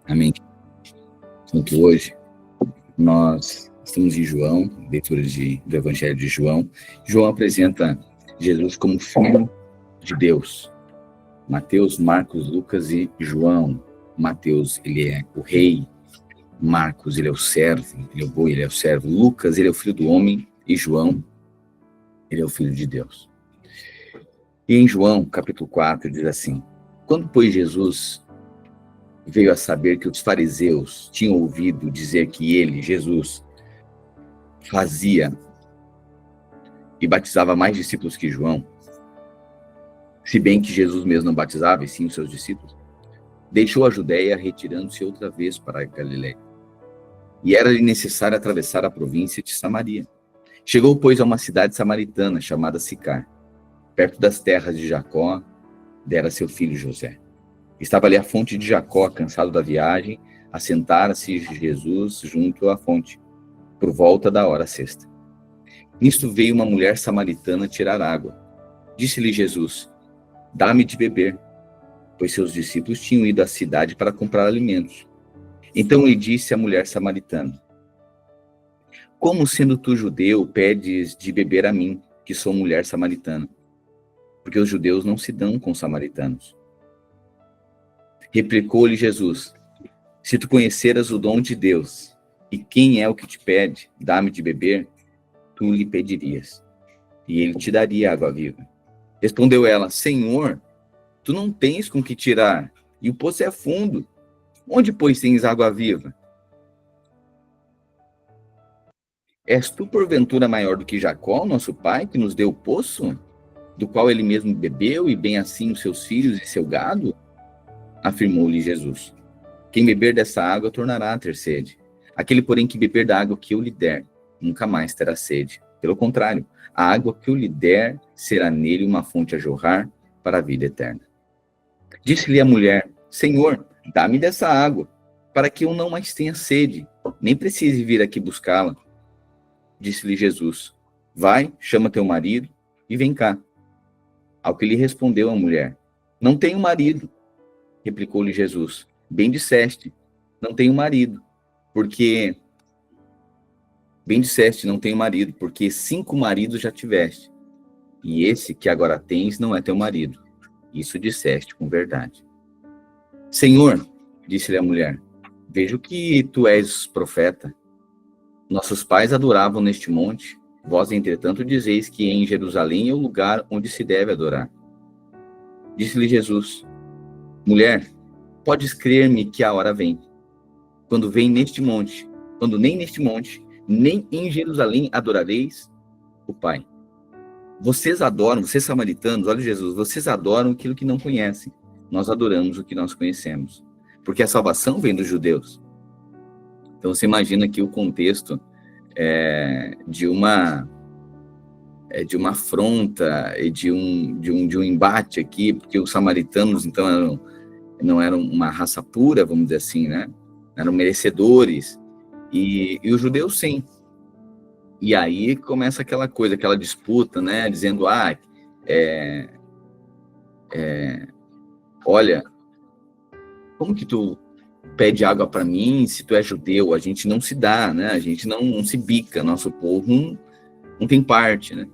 Amém. Então, hoje nós estamos em João, leitura do Evangelho de João. João apresenta Jesus como Filho de Deus. Mateus, Marcos, Lucas e João. Mateus, ele é o rei. Marcos, ele é o servo. Ele é o boi, ele é o servo. Lucas, ele é o filho do homem. E João, ele é o filho de Deus. E em João, capítulo 4, diz assim: quando, pois, Jesus veio a saber que os fariseus tinham ouvido dizer que ele, Jesus, fazia e batizava mais discípulos que João, se bem que Jesus mesmo não batizava, e sim os seus discípulos, deixou a Judéia, retirando-se outra vez para a Galiléia. E era-lhe necessário atravessar a província de Samaria. Chegou, pois, a uma cidade samaritana chamada Sicar, perto das terras de Jacó, dera seu filho José. Estava ali a fonte de Jacó, cansado da viagem, assentara-se Jesus junto à fonte, por volta da hora sexta. Nisto veio uma mulher samaritana tirar água. Disse-lhe Jesus: dá-me de beber, pois seus discípulos tinham ido à cidade para comprar alimentos. Então lhe disse a mulher samaritana: como, sendo tu judeu, pedes de beber a mim, que sou mulher samaritana? Porque os judeus não se dão com os samaritanos. Replicou-lhe Jesus: se tu conheceras o dom de Deus, e quem é o que te pede, dá-me de beber, tu lhe pedirias, e ele te daria água viva. Respondeu ela: Senhor, tu não tens com que tirar, e o poço é fundo. Onde, pois, tens água viva? És tu, porventura, maior do que Jacó, nosso pai, que nos deu o poço, do qual ele mesmo bebeu, e bem assim os seus filhos e seu gado? Afirmou-lhe Jesus: quem beber dessa água tornará a ter sede. Aquele, porém, que beber da água que eu lhe der, nunca mais terá sede. Pelo contrário, a água que eu lhe der será nele uma fonte a jorrar para a vida eterna. Disse-lhe a mulher: Senhor, dá-me dessa água, para que eu não mais tenha sede, nem precise vir aqui buscá-la. Disse-lhe Jesus: vai, chama teu marido e vem cá. Ao que lhe respondeu a mulher: não tenho marido. Replicou-lhe Jesus: bem disseste, não tenho marido, porque... Bem disseste, não tenho marido, porque 5 maridos já tiveste, e esse que agora tens não é teu marido. Isso disseste com verdade. Senhor, disse-lhe a mulher, vejo que tu és profeta. Nossos pais adoravam neste monte, vós, entretanto, dizeis que em Jerusalém é o lugar onde se deve adorar. Disse-lhe Jesus: mulher, podes crer-me que a hora vem, quando nem neste monte, nem em Jerusalém adorareis o Pai. Vocês adoram, vocês samaritanos, olha Jesus, vocês adoram aquilo que não conhecem. Nós adoramos o que nós conhecemos, porque a salvação vem dos judeus. Então você imagina aqui o contexto de uma afronta, de um embate aqui, porque os samaritanos então não eram uma raça pura, vamos dizer assim, né? Eram merecedores, e os judeus sim. E aí começa aquela coisa, aquela disputa, né? Dizendo: olha, como que tu pede água para mim se tu é judeu? A gente não se dá, né? A gente não se bica, nosso povo não tem parte, né?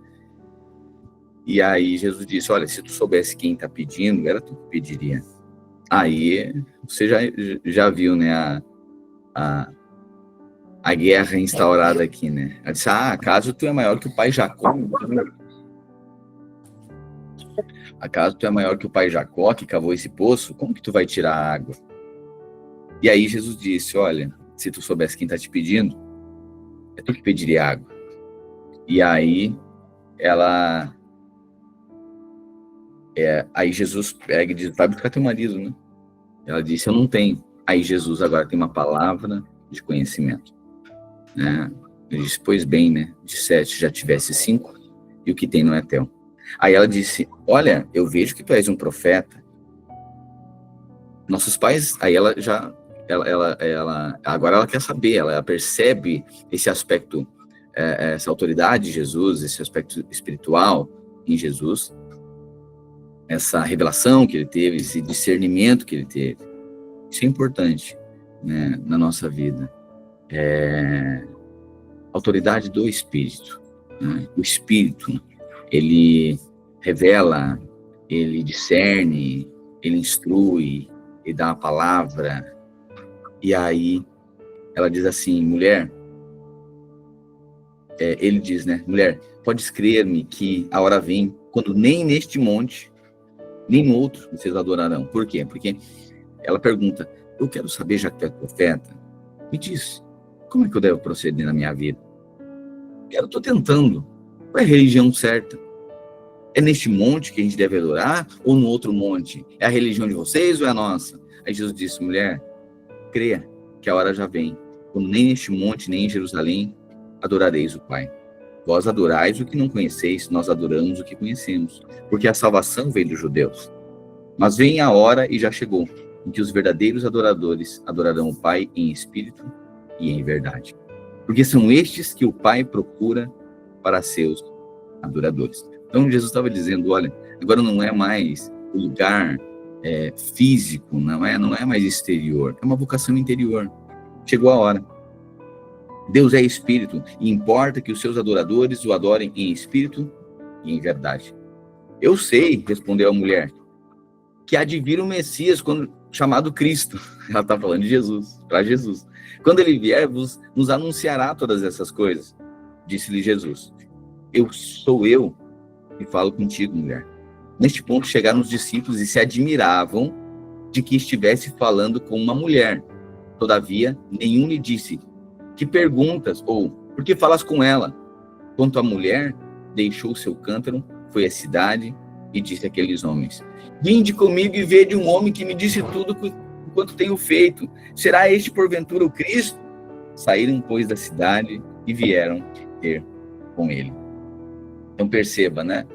E aí Jesus disse: olha, se tu soubesse quem está pedindo, era tu que pediria. Aí você já viu, né, a guerra instaurada aqui, né? Ela disse: acaso tu é maior que o pai Jacó? Acaso tu é maior que o pai Jacó, que cavou esse poço? Como que tu vai tirar a água? E aí Jesus disse: olha, se tu soubesse quem está te pedindo, é tu que pediria água. E aí aí Jesus pega e diz: vai buscar teu marido, né? Ela disse: eu não tenho. Aí Jesus agora tem uma palavra de conhecimento, né? Ele disse: pois bem, né? Disseste, já tivesse 5, e o que tem não é teu. Aí ela disse: olha, eu vejo que tu és um profeta. Nossos pais, aí agora ela quer saber, ela percebe esse aspecto, essa autoridade de Jesus, esse aspecto espiritual em Jesus, essa revelação que ele teve, esse discernimento que ele teve. Isso é importante. né, na nossa vida. Autoridade do Espírito, né? O Espírito, ele revela, ele discerne, ele instrui, ele dá a palavra. E aí ela diz assim, mulher, ele diz, né, mulher, podes crer-me que a hora vem quando nem neste monte, nem no outro vocês adorarão. Por quê? Porque ela pergunta, eu quero saber, já que tu é profeta, me diz, como é que eu devo proceder na minha vida? Eu estou tentando. Qual é a religião certa? É neste monte que a gente deve adorar ou no outro monte? É a religião de vocês ou é a nossa? Aí Jesus disse, mulher, creia que a hora já vem, quando nem neste monte, nem em Jerusalém, adorareis o Pai. Vós adorais o que não conheceis, nós adoramos o que conhecemos, porque a salvação veio dos judeus. Mas vem a hora, e já chegou, em que os verdadeiros adoradores adorarão o Pai em espírito e em verdade. Porque são estes que o Pai procura para seus adoradores. Então Jesus estava dizendo, olha, agora não é mais o lugar físico, não é mais exterior, é uma vocação interior. Chegou a hora. Deus é espírito e importa que os seus adoradores o adorem em espírito e em verdade. Eu sei, respondeu a mulher, que há de vir o Messias chamado Cristo. Ela está falando de Jesus, para Jesus. Quando ele vier, nos anunciará todas essas coisas. Disse-lhe Jesus, sou eu que falo contigo, mulher. Neste ponto chegaram os discípulos e se admiravam de que estivesse falando com uma mulher. Todavia, nenhum lhe disse, que perguntas, ou por que falas com ela? Quanto à mulher, deixou seu cântaro, foi à cidade e disse àqueles homens, vinde comigo e vede um homem que me disse tudo quanto tenho feito. Será este porventura o Cristo? Saíram, pois, da cidade e vieram ter com ele. Então perceba, né?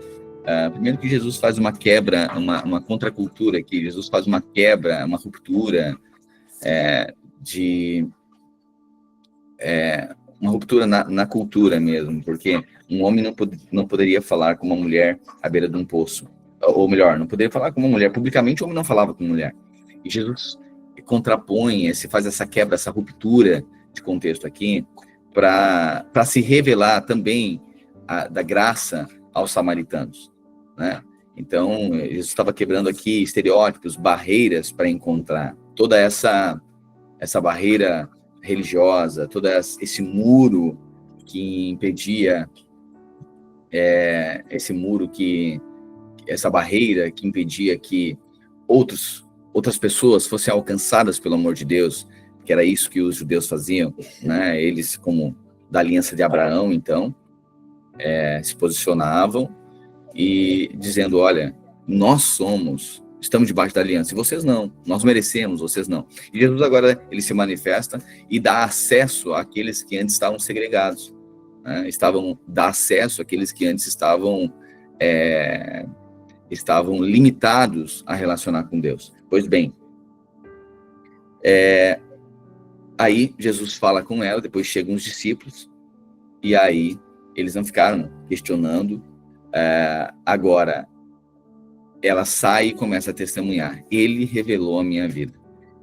Primeiro que Jesus faz uma quebra, uma contracultura aqui. Jesus faz uma quebra, uma ruptura uma ruptura na cultura mesmo, porque um homem não poderia falar com uma mulher à beira de um poço. Ou melhor, não poderia falar com uma mulher. Publicamente, o homem não falava com mulher. E Jesus contrapõe, faz essa quebra, essa ruptura de contexto aqui, para se revelar também da graça aos samaritanos, né? Então, Jesus estava quebrando aqui estereótipos, barreiras para encontrar toda essa barreira religiosa, todo esse muro que impedia, essa barreira que impedia que outras pessoas fossem alcançadas pelo amor de Deus, que era isso que os judeus faziam, né? Eles, como da aliança de Abraão, então, se posicionavam e dizendo, olha, estamos debaixo da aliança, e vocês não, nós merecemos, vocês não. E Jesus agora, ele se manifesta e dá acesso àqueles que antes estavam segregados, né? Dá acesso àqueles que antes estavam limitados a relacionar com Deus. Pois bem, aí Jesus fala com ela, depois chegam os discípulos, e aí eles não ficaram questionando. Agora, ela sai e começa a testemunhar. Ele revelou a minha vida.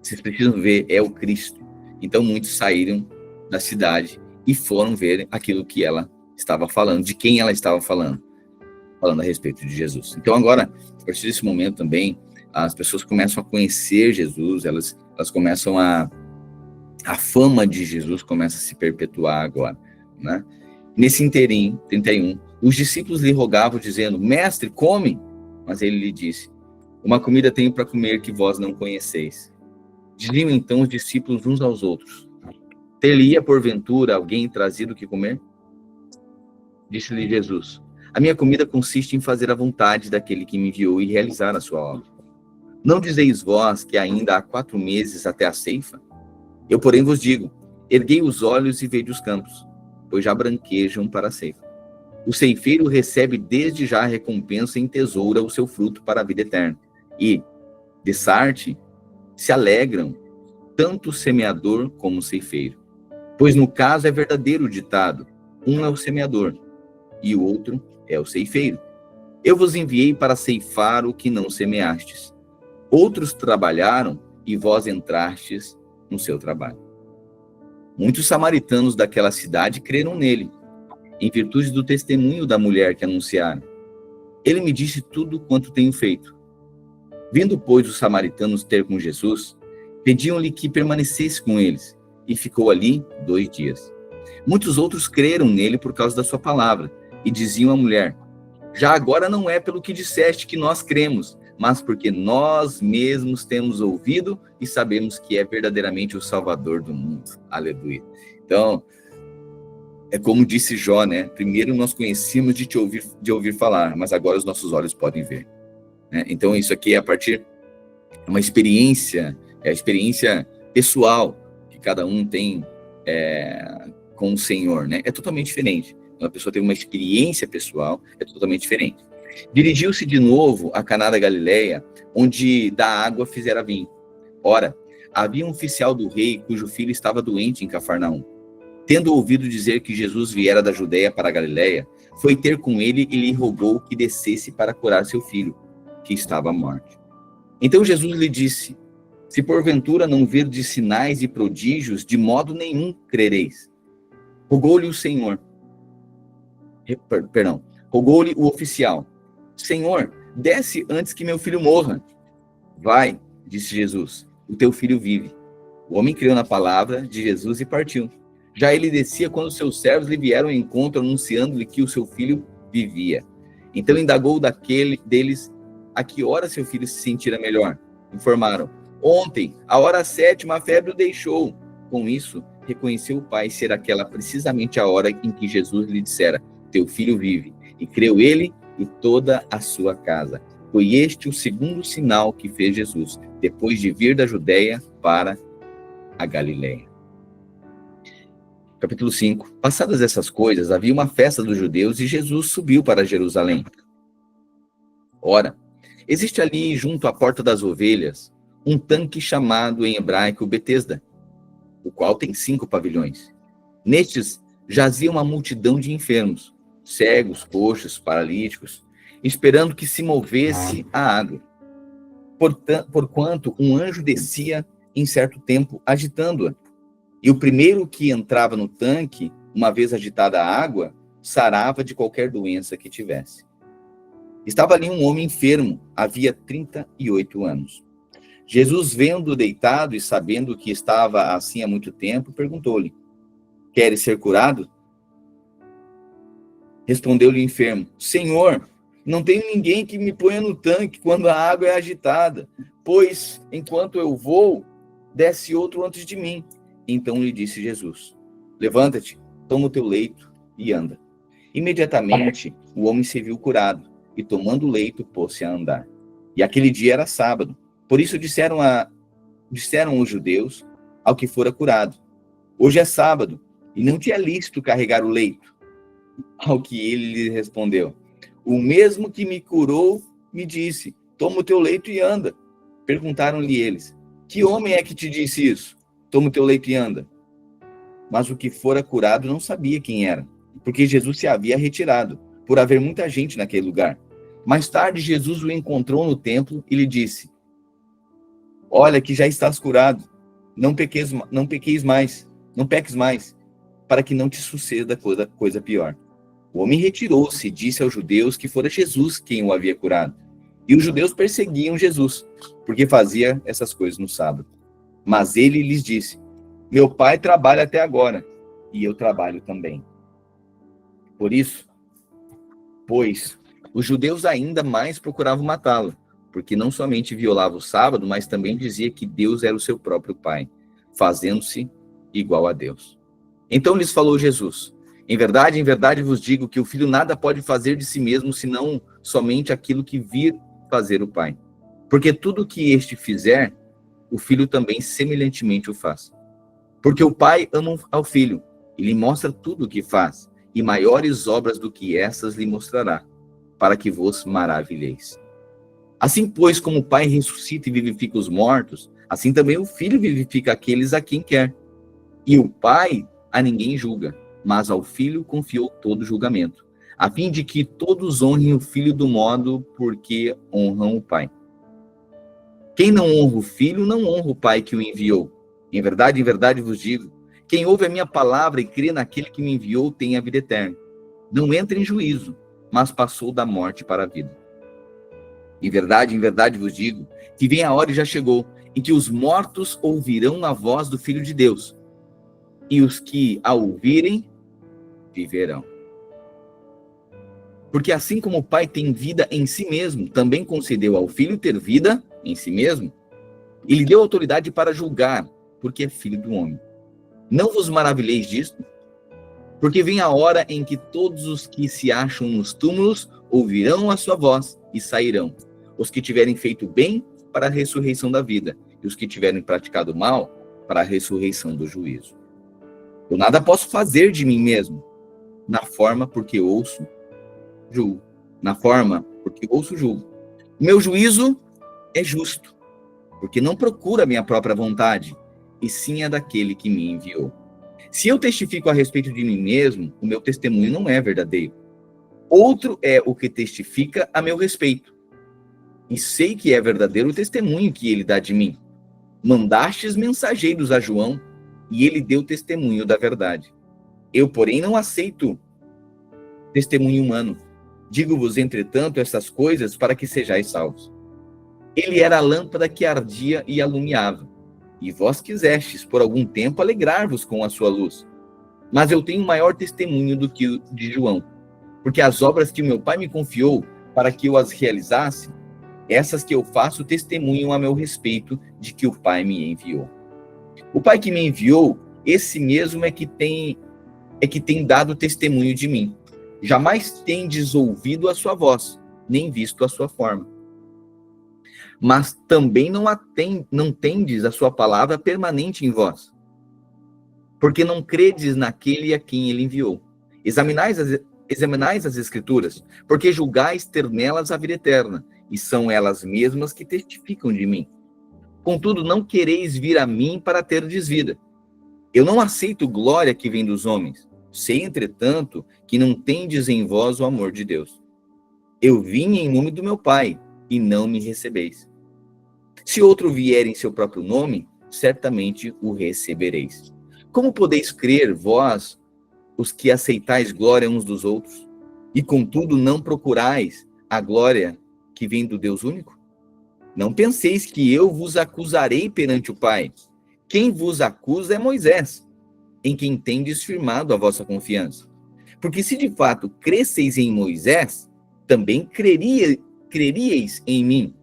Vocês precisam ver, é o Cristo. Então, muitos saíram da cidade e foram ver aquilo que ela estava falando, de quem ela estava falando a respeito de Jesus. Então, agora, a partir desse momento também, as pessoas começam a conhecer Jesus, elas começam a fama de Jesus começa a se perpetuar agora, né? Nesse interim, 31, os discípulos lhe rogavam, dizendo, mestre, come. Mas ele lhe disse, uma comida tenho para comer que vós não conheceis. Diziam então os discípulos uns aos outros, ter-lhe-ia porventura alguém trazido o que comer? Disse-lhe Jesus, a minha comida consiste em fazer a vontade daquele que me enviou e realizar a sua obra. Não dizeis vós que ainda há 4 meses até a ceifa? Eu, porém, vos digo, erguei os olhos e vede os campos, pois já branquejam para a ceifa. O ceifeiro recebe desde já a recompensa e entesoura o seu fruto para a vida eterna. E, de Sarte, se alegram tanto o semeador como o ceifeiro. Pois no caso é verdadeiro o ditado, um é o semeador e o outro é o ceifeiro. Eu vos enviei para ceifar o que não semeastes. Outros trabalharam e vós entrastes no seu trabalho. Muitos samaritanos daquela cidade creram nele, em virtude do testemunho da mulher que anunciaram. Ele me disse tudo quanto tenho feito. Vindo, pois, os samaritanos ter com Jesus, pediam-lhe que permanecesse com eles, e ficou ali 2 dias. Muitos outros creram nele por causa da sua palavra, e diziam à mulher: já agora não é pelo que disseste que nós cremos, mas porque nós mesmos temos ouvido e sabemos que é verdadeiramente o Salvador do mundo. Aleluia. Então, é como disse Jó, né? Primeiro nós conhecíamos de ouvir falar, mas agora os nossos olhos podem ver. Né? Então, isso aqui é uma experiência, é a experiência pessoal que cada um tem com o Senhor, né? É totalmente diferente. Uma pessoa tem uma experiência pessoal, é totalmente diferente. Dirigiu-se de novo a Caná da Galileia, onde da água fizera vinho. Ora, havia um oficial do rei cujo filho estava doente em Cafarnaum. Tendo ouvido dizer que Jesus viera da Judeia para a Galileia, foi ter com ele e lhe rogou que descesse para curar seu filho, que estava à morte. Então Jesus lhe disse: se porventura não virdes sinais e prodígios, de modo nenhum crereis. Rogou-lhe o Senhor. Rogou-lhe o oficial: Senhor, desce antes que meu filho morra. Vai, disse Jesus, o teu filho vive. O homem creu na palavra de Jesus e partiu. Já ele descia quando seus servos lhe vieram ao encontro, anunciando-lhe que o seu filho vivia. Então indagou deles a que hora seu filho se sentira melhor. Informaram: ontem, à hora 7, a febre o deixou. Com isso, reconheceu o pai ser aquela precisamente a hora em que Jesus lhe dissera: teu filho vive. E creu ele e toda a sua casa. Foi este o segundo sinal que fez Jesus, depois de vir da Judeia para a Galileia. Capítulo 5. Passadas essas coisas, havia uma festa dos judeus e Jesus subiu para Jerusalém. Ora, existe ali, junto à porta das ovelhas, um tanque chamado em hebraico Betesda, o qual tem 5 pavilhões. Nestes jazia uma multidão de enfermos, cegos, coxos, paralíticos, esperando que se movesse a água. Porquanto um anjo descia em certo tempo agitando-a. E o primeiro que entrava no tanque, uma vez agitada a água, sarava de qualquer doença que tivesse. Estava ali um homem enfermo, havia 38 anos. Jesus, vendo-o deitado e sabendo que estava assim há muito tempo, perguntou-lhe: queres ser curado? Respondeu-lhe o enfermo: Senhor, não tenho ninguém que me ponha no tanque quando a água é agitada, pois, enquanto eu vou, desce outro antes de mim. Então lhe disse Jesus: levanta-te, toma o teu leito e anda. Imediatamente o homem se viu curado, e tomando o leito, pôs-se a andar. E aquele dia era sábado. Por isso disseram os judeus ao que fora curado: hoje é sábado, e não te é lícito carregar o leito. Ao que ele lhe respondeu: o mesmo que me curou me disse: toma o teu leito e anda. Perguntaram-lhe eles: que homem é que te disse isso? Toma o teu leito e anda. Mas o que fora curado não sabia quem era, porque Jesus se havia retirado, por haver muita gente naquele lugar. Mais tarde, Jesus o encontrou no templo e lhe disse: olha que já estás curado, não peques mais, para que não te suceda coisa pior. O homem retirou-se e disse aos judeus que fora Jesus quem o havia curado. E os judeus perseguiam Jesus, porque fazia essas coisas no sábado. Mas ele lhes disse: meu pai trabalha até agora, e eu trabalho também. Por isso, pois, os judeus ainda mais procuravam matá-lo, porque não somente violava o sábado, mas também dizia que Deus era o seu próprio pai, fazendo-se igual a Deus. Então lhes falou Jesus: em verdade vos digo que o filho nada pode fazer de si mesmo, senão somente aquilo que vir fazer o pai. Porque tudo que este fizer, o filho também semelhantemente o faz. Porque o pai ama ao filho, e lhe mostra tudo o que faz, e maiores obras do que essas lhe mostrará, para que vos maravilheis. Assim, pois, como o pai ressuscita e vivifica os mortos, assim também o filho vivifica aqueles a quem quer. E o pai a ninguém julga, mas ao filho confiou todo o julgamento, a fim de que todos honrem o filho do modo porque honram o pai. Quem não honra o filho, não honra o pai que o enviou. em verdade vos digo, quem ouve a minha palavra e crê naquele que me enviou tem a vida eterna. Não entra em juízo, mas passou da morte para a vida. Em verdade vos digo, que vem a hora e já chegou, em que os mortos ouvirão a voz do Filho de Deus, e os que a ouvirem, viverão. Porque assim como o Pai tem vida em si mesmo, também concedeu ao Filho ter vida em si mesmo, e lhe deu autoridade para julgar, porque é filho do homem. Não vos maravilheis disto, porque vem a hora em que todos os que se acham nos túmulos ouvirão a sua voz e sairão. Os que tiverem feito bem, para a ressurreição da vida, e os que tiverem praticado mal, para a ressurreição do juízo. Eu nada posso fazer de mim mesmo, na forma porque ouço, julgo. Na forma porque ouço, julgo. O meu juízo é justo, porque não procura a minha própria vontade, e sim a daquele que me enviou. Se eu testifico a respeito de mim mesmo, o meu testemunho não é verdadeiro. Outro é o que testifica a meu respeito. E sei que é verdadeiro o testemunho que ele dá de mim. Mandastes mensageiros a João, e ele deu testemunho da verdade. Eu, porém, não aceito testemunho humano. Digo-vos, entretanto, essas coisas para que sejais salvos. Ele era a lâmpada que ardia e alumiava. E vós quisestes, por algum tempo, alegrar-vos com a sua luz. Mas eu tenho maior testemunho do que o de João, porque as obras que o meu Pai me confiou para que eu as realizasse, essas que eu faço testemunham a meu respeito de que o Pai me enviou. O Pai que me enviou, esse mesmo é que tem dado testemunho de mim. Jamais tendes ouvido a sua voz, nem visto a sua forma. Mas também não tendes a sua palavra permanente em vós, porque não credes naquele a quem ele enviou. Examinais as Escrituras, porque julgais ter nelas a vida eterna, e são elas mesmas que testificam de mim. Contudo, não quereis vir a mim para terdes vida. Eu não aceito glória que vem dos homens. Sei, entretanto, que não tendes em vós o amor de Deus. Eu vim em nome do meu Pai, e não me recebeis. Se outro vier em seu próprio nome, certamente o recebereis. Como podeis crer, vós, os que aceitais glória uns dos outros, e contudo não procurais a glória que vem do Deus único? Não penseis que eu vos acusarei perante o Pai. Quem vos acusa é Moisés, em quem tendes firmado a vossa confiança. Porque se de fato cresceis em Moisés, também creríeis em mim,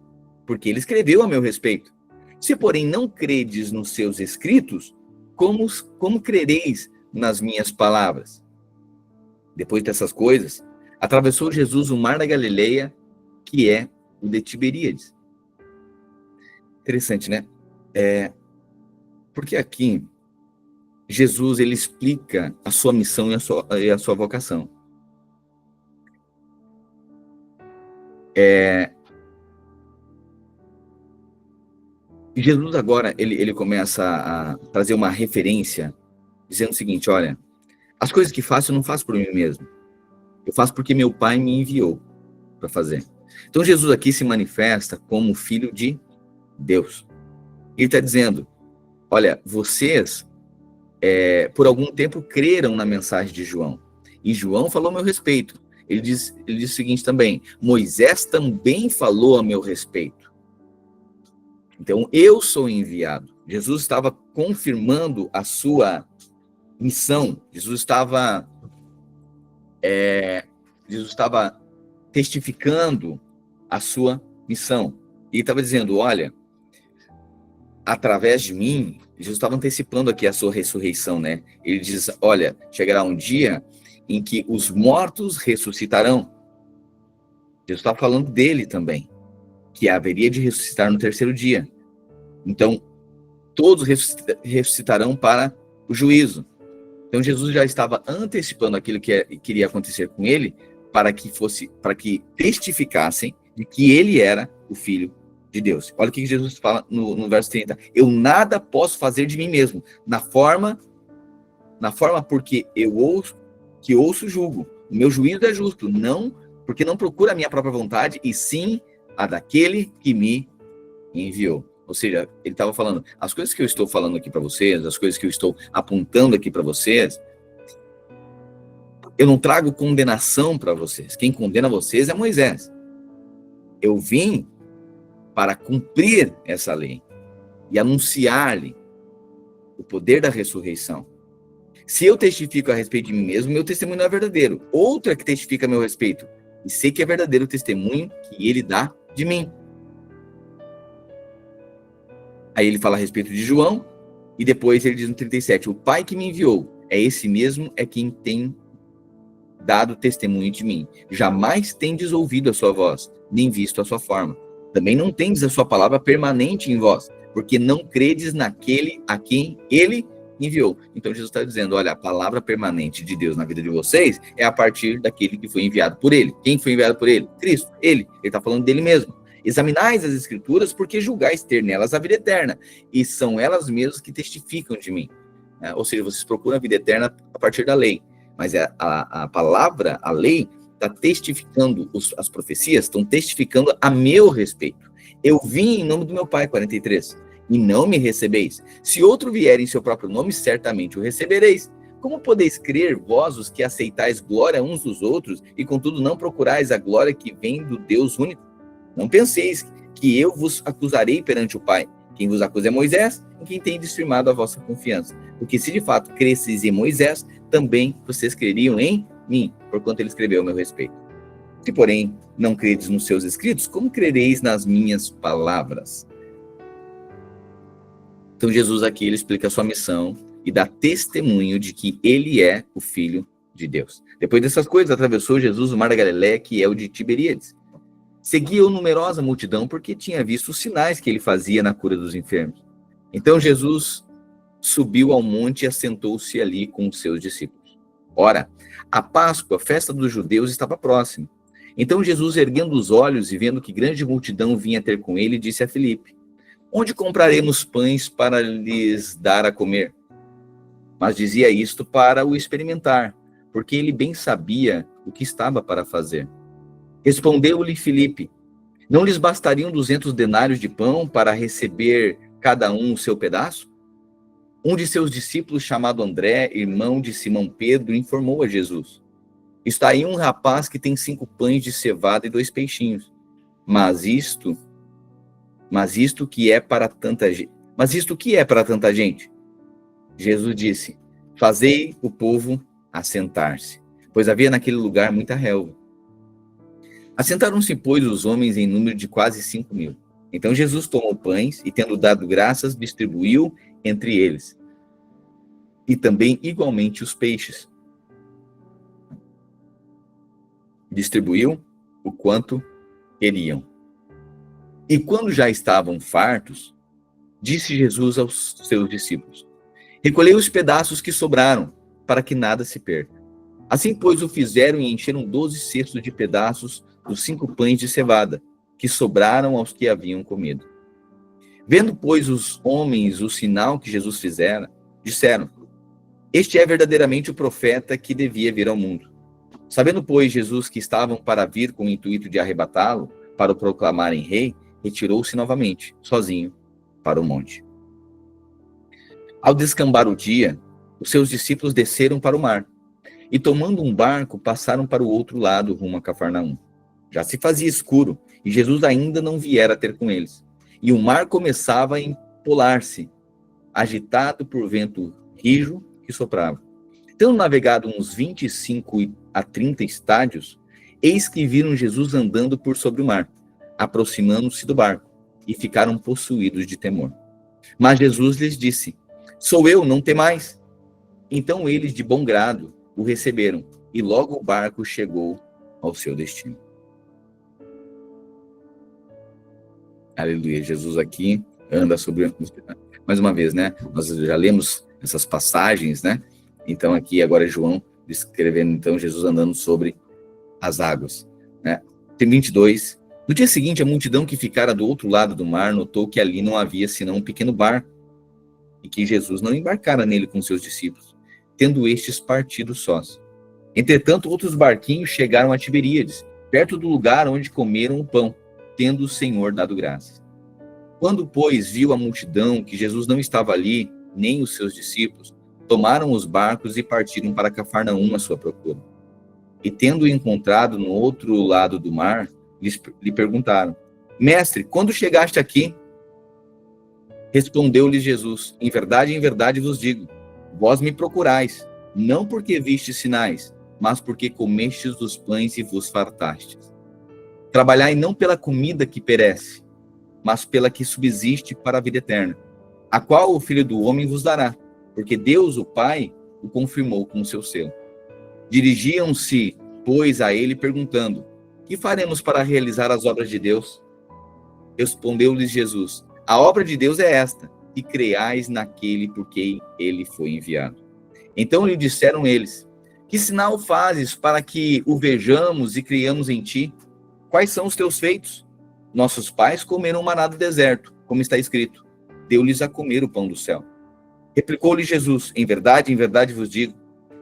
porque ele escreveu a meu respeito. Se, porém, não credes nos seus escritos, como crereis nas minhas palavras? Depois dessas coisas, atravessou Jesus o mar da Galileia, que é o de Tiberíades. Interessante, né? Porque aqui, Jesus, ele explica a sua missão e a sua vocação. Jesus agora, ele começa a trazer uma referência, dizendo o seguinte, olha, as coisas que faço eu não faço por mim mesmo. Eu faço porque meu Pai me enviou para fazer. Então Jesus aqui se manifesta como filho de Deus. Ele está dizendo, olha, vocês por algum tempo creram na mensagem de João. E João falou a meu respeito. Ele diz o seguinte também, Moisés também falou a meu respeito. Então, eu sou enviado. Jesus estava confirmando a sua missão. Jesus estava testificando a sua missão. E estava dizendo, olha, através de mim, Jesus estava antecipando aqui a sua ressurreição, né? Ele diz, olha, chegará um dia em que os mortos ressuscitarão. Jesus está falando dele também, que haveria de ressuscitar no terceiro dia. Então, todos ressuscitarão para o juízo. Então, Jesus já estava antecipando aquilo que iria acontecer com ele, para que testificassem de que ele era o Filho de Deus. Olha o que Jesus fala no verso 30. Eu nada posso fazer de mim mesmo, na forma porque eu ouço, julgo. O meu juízo é justo, não porque não procura a minha própria vontade, e sim a daquele que me enviou. Ou seja, ele estava falando, as coisas que eu estou falando aqui para vocês, as coisas que eu estou apontando aqui para vocês, eu não trago condenação para vocês. Quem condena vocês é Moisés. Eu vim para cumprir essa lei e anunciar-lhe o poder da ressurreição. Se eu testifico a respeito de mim mesmo, meu testemunho não é verdadeiro. Outro é que testifica a meu respeito. E sei que é verdadeiro o testemunho que ele dá de mim. Aí ele fala a respeito de João, e depois ele diz no 37, o Pai que me enviou, é esse mesmo, é quem tem dado testemunho de mim. Jamais tendes ouvido a sua voz, nem visto a sua forma. Também não tendes a sua palavra permanente em vós, porque não credes naquele a quem ele enviou. Então Jesus está dizendo, olha, a palavra permanente de Deus na vida de vocês é a partir daquele que foi enviado por ele. Quem foi enviado por ele? Cristo, ele está falando dele mesmo. Examinais as escrituras, porque julgais ter nelas a vida eterna, e são elas mesmas que testificam de mim. Ou seja, vocês procuram a vida eterna a partir da lei, mas a palavra, a lei, está testificando, as profecias estão testificando a meu respeito. Eu vim em nome do meu Pai, 43, e não me recebeis. Se outro vier em seu próprio nome, certamente o recebereis. Como podeis crer, vós, os que aceitais glória uns dos outros, e contudo não procurais a glória que vem do Deus único? Não penseis que eu vos acusarei perante o Pai. Quem vos acusa é Moisés, em quem tendes firmado a vossa confiança. Porque se de fato cresceis em Moisés, também vocês creriam em mim, porquanto ele escreveu a meu respeito. Se, porém, não credes nos seus escritos, como crereis nas minhas palavras? Então Jesus aqui ele explica a sua missão e dá testemunho de que ele é o Filho de Deus. Depois dessas coisas, atravessou Jesus o mar da Galileia, que é o de Tiberíades. Seguia-o numerosa multidão, porque tinha visto os sinais que ele fazia na cura dos enfermos. Então Jesus subiu ao monte e assentou-se ali com os seus discípulos. Ora, a Páscoa, a festa dos judeus, estava próxima. Então Jesus, erguendo os olhos e vendo que grande multidão vinha ter com ele, disse a Filipe, onde compraremos pães para lhes dar a comer? Mas dizia isto para o experimentar, porque ele bem sabia o que estava para fazer. Respondeu-lhe Filipe, não lhes bastariam 200 denários de pão para receber cada um o seu pedaço? Um de seus discípulos, chamado André, irmão de Simão Pedro, informou a Jesus, está aí um rapaz que tem 5 pães de cevada e 2 peixinhos, mas isto que é para tanta gente? Jesus disse, fazei o povo assentar-se, pois havia naquele lugar muita relva. Assentaram-se, pois, os homens em número de quase 5.000. Então Jesus tomou pães e, tendo dado graças, distribuiu entre eles. E também, igualmente, os peixes. Distribuiu o quanto queriam. E quando já estavam fartos, disse Jesus aos seus discípulos, recolhei os pedaços que sobraram, para que nada se perca. Assim, pois, o fizeram e encheram 12 cestos de pedaços dos 5 pães de cevada, que sobraram aos que haviam comido. Vendo, pois, os homens o sinal que Jesus fizera, disseram, este é verdadeiramente o profeta que devia vir ao mundo. Sabendo, pois, Jesus que estavam para vir com o intuito de arrebatá-lo, para o proclamarem rei, retirou-se novamente, sozinho, para o monte. Ao descambar o dia, os seus discípulos desceram para o mar, e tomando um barco, passaram para o outro lado, rumo a Cafarnaum. Já se fazia escuro, e Jesus ainda não viera ter com eles. E o mar começava a empolar-se, agitado por vento rijo que soprava. Tendo navegado uns 25 a 30 estádios, eis que viram Jesus andando por sobre o mar, aproximando-se do barco, e ficaram possuídos de temor. Mas Jesus lhes disse, sou eu, não temais. Então eles, de bom grado, o receberam, e logo o barco chegou ao seu destino. Aleluia. Jesus aqui anda sobre... Mais uma vez, né? Nós já lemos essas passagens, né? Então aqui agora é João descrevendo, então, Jesus andando sobre as águas, né? Tem 22. No dia seguinte, a multidão que ficara do outro lado do mar notou que ali não havia senão um pequeno barco, e que Jesus não embarcara nele com seus discípulos, tendo estes partido sós. Entretanto, outros barquinhos chegaram a Tiberíades, perto do lugar onde comeram o pão, tendo o Senhor dado graças. Quando, pois, viu a multidão que Jesus não estava ali, nem os seus discípulos, tomaram os barcos e partiram para Cafarnaum à sua procura. E tendo-o encontrado no outro lado do mar, lhe perguntaram: Mestre, quando chegaste aqui? Respondeu-lhes Jesus: em verdade vos digo, vós me procurais, não porque vistes sinais, mas porque comestes dos pães e vos fartastes. Trabalhai não pela comida que perece, mas pela que subsiste para a vida eterna, a qual o Filho do Homem vos dará, porque Deus, o Pai, o confirmou com o seu selo. Dirigiam-se, pois, a ele, perguntando: que faremos para realizar as obras de Deus? Respondeu-lhes Jesus: a obra de Deus é esta, que creais naquele por quem ele foi enviado. Então lhe disseram eles: que sinal fazes para que o vejamos e creiamos em ti? Quais são os teus feitos? Nossos pais comeram maná do deserto, como está escrito: deu-lhes a comer o pão do céu. Replicou-lhe Jesus: em verdade vos digo,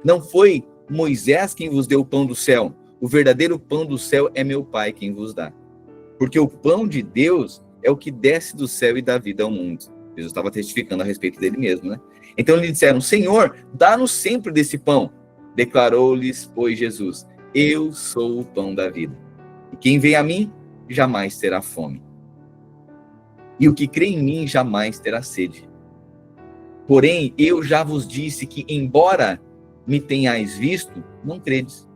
não foi Moisés quem vos deu o pão do céu, o verdadeiro pão do céu é meu Pai quem vos dá. Porque o pão de Deus é o que desce do céu e dá vida ao mundo. Jesus estava testificando a respeito dele mesmo, né? Então lhe disseram: Senhor, dá-nos sempre desse pão. Declarou-lhes, pois, Jesus: eu sou o pão da vida. E quem vem a mim, jamais terá fome. E o que crê em mim, jamais terá sede. Porém, eu já vos disse que, embora me tenhais visto, não credes.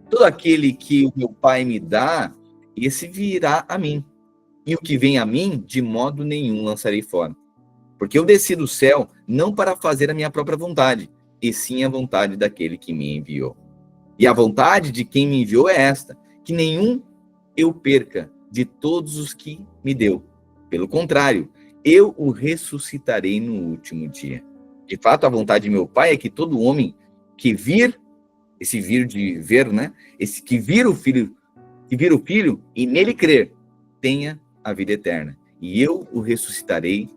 Todo aquele que o meu Pai me dá, esse virá a mim. E o que vem a mim, de modo nenhum lançarei fora. Porque eu desci do céu, não para fazer a minha própria vontade, e sim a vontade daquele que me enviou. E a vontade de quem me enviou é esta, que nenhum eu perca de todos os que me deu. Pelo contrário, eu o ressuscitarei no último dia. De fato, a vontade de meu Pai é que todo homem que vir, esse vir de ver, né? Esse que vir o Filho e nele crer, tenha a vida eterna. E eu o ressuscitarei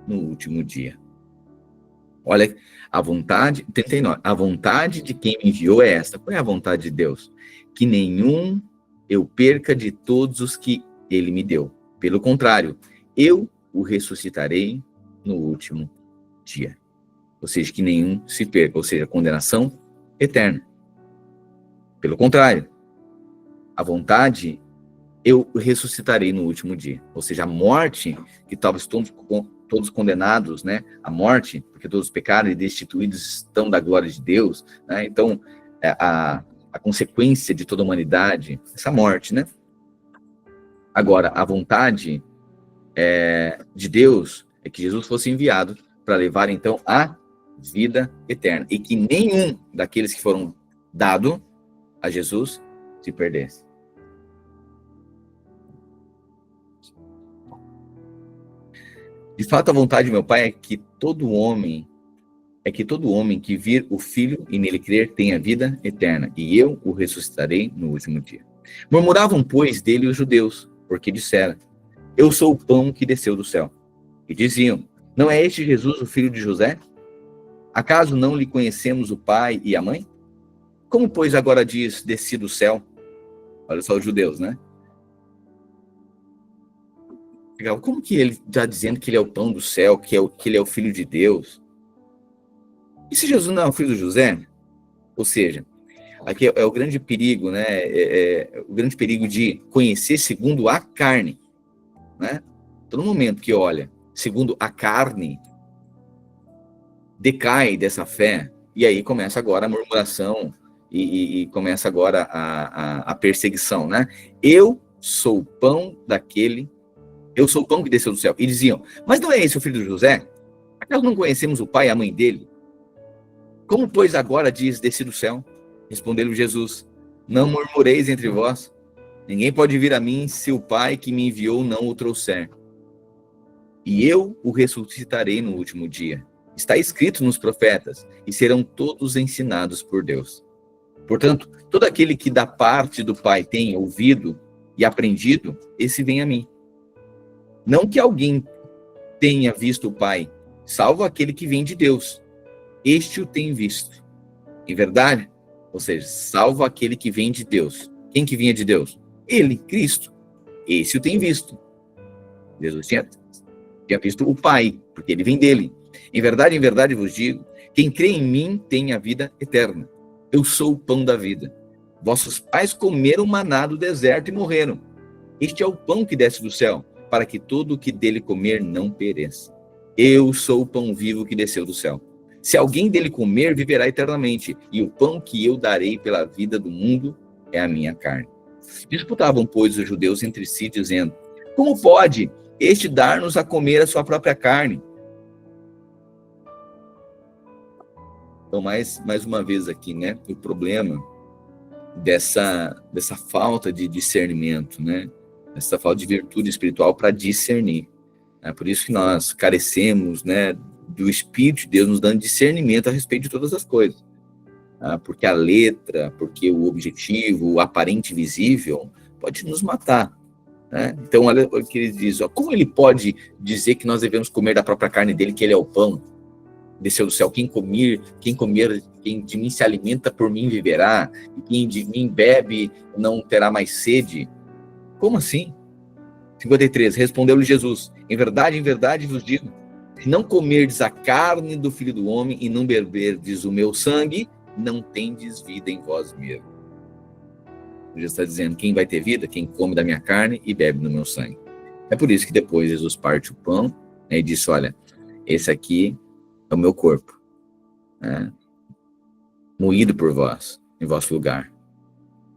no último dia. Olha, a vontade, 39, a vontade de quem me enviou é esta. Qual é a vontade de Deus? Que nenhum eu perca de todos os que ele me deu. Pelo contrário, eu o ressuscitarei no último dia. Ou seja, que nenhum se perca, ou seja, condenação eterna. Pelo contrário, a vontade, eu ressuscitarei no último dia. Ou seja, a morte, que talvez todos condenados, né, à morte, porque todos pecaram e destituídos estão da glória de Deus, né? Então, a consequência de toda a humanidade, essa morte, né? Agora, a vontade de Deus é que Jesus fosse enviado para levar, então, a vida eterna. E que nenhum daqueles que foram dados a Jesus se perdesse. De fato, a vontade do meu Pai é que todo homem que vir o Filho e nele crer tenha vida eterna, e eu o ressuscitarei no último dia. Murmuravam, pois, dele os judeus, porque disseram: eu sou o pão que desceu do céu. E diziam: não é este Jesus o filho de José? Acaso não lhe conhecemos o pai e a mãe? Como, pois, agora diz: desci do céu? Olha só os judeus, né? Como que ele está dizendo que ele é o pão do céu, que ele é o filho de Deus? E se Jesus não é o filho de José? Ou seja, aqui é o grande perigo, né? O grande perigo de conhecer segundo a carne, né? Todo momento que olha segundo a carne, decai dessa fé, e aí começa agora a murmuração e começa agora a perseguição, né? Eu sou o pão que desceu do céu. E diziam: mas não é esse o filho de José? Acaso não conhecemos o pai e a mãe dele? Como, pois, agora diz: desci do céu? Respondeu-lhe Jesus: não murmureis entre vós. Ninguém pode vir a mim se o Pai que me enviou não o trouxer. E eu o ressuscitarei no último dia. Está escrito nos profetas, e serão todos ensinados por Deus. Portanto, todo aquele que da parte do Pai tem ouvido e aprendido, esse vem a mim. Não que alguém tenha visto o Pai, salvo aquele que vem de Deus. Este o tem visto. Em verdade, ou seja, salvo aquele que vem de Deus. Quem que vinha de Deus? Ele, Cristo. Esse o tem visto. Jesus tinha Tinha visto o Pai, porque ele vem dele. Em verdade vos digo, quem crê em mim tem a vida eterna. Eu sou o pão da vida. Vossos pais comeram maná do deserto e morreram. Este é o pão que desce do céu, para que todo o que dele comer não pereça. Eu sou o pão vivo que desceu do céu. Se alguém dele comer, viverá eternamente, e o pão que eu darei pela vida do mundo é a minha carne. Disputavam, pois, os judeus entre si, dizendo: como pode este dar-nos a comer a sua própria carne? Então, mais uma vez aqui, né, o problema dessa falta de discernimento, né, essa falta de virtude espiritual para discernir. É por isso que nós carecemos, né, do Espírito de Deus nos dando discernimento a respeito de todas as coisas. Porque a letra, porque o objetivo, o aparente visível, pode nos matar. Né? Então, olha o que ele diz: ó, como ele pode dizer que nós devemos comer da própria carne dele, que ele é o pão, desceu do céu? Quem de mim se alimenta, por mim viverá, e quem de mim bebe não terá mais sede. Como assim? 53, respondeu-lhe Jesus: em verdade vos digo, se não comerdes a carne do Filho do Homem e não beberdes o meu sangue, não tendes vida em vós mesmos. Jesus está dizendo: quem vai ter vida? Quem come da minha carne e bebe do meu sangue. É por isso que depois Jesus parte o pão, né, e disse: olha, esse aqui é o meu corpo, né, moído por vós, em vosso lugar.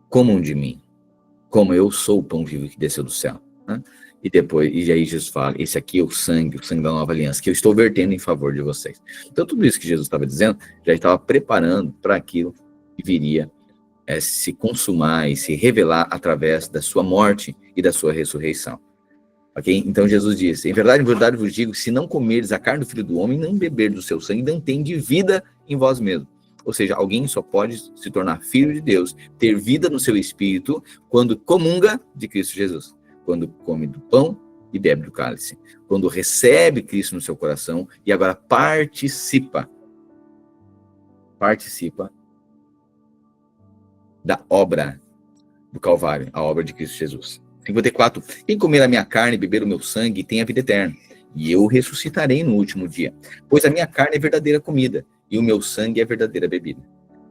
Comam de mim, como eu sou o pão vivo que desceu do céu. Né? E aí Jesus fala: esse aqui é o sangue da nova aliança, que eu estou vertendo em favor de vocês. Então tudo isso que Jesus estava dizendo, já estava preparando para aquilo que viria se consumar e se revelar através da sua morte e da sua ressurreição. Ok? Então Jesus disse: em verdade vos digo, se não comerdes a carne do Filho do Homem, não beberdes do seu sangue, não tendes vida em vós mesmos. Ou seja, alguém só pode se tornar filho de Deus, ter vida no seu espírito, quando comunga de Cristo Jesus, quando come do pão e bebe do cálice, quando recebe Cristo no seu coração e agora participa da obra do Calvário, a obra de Cristo Jesus. 54. Quem comer a minha carne e beber o meu sangue tem a vida eterna, e eu ressuscitarei no último dia. Pois a minha carne é verdadeira comida, e o meu sangue é verdadeira bebida.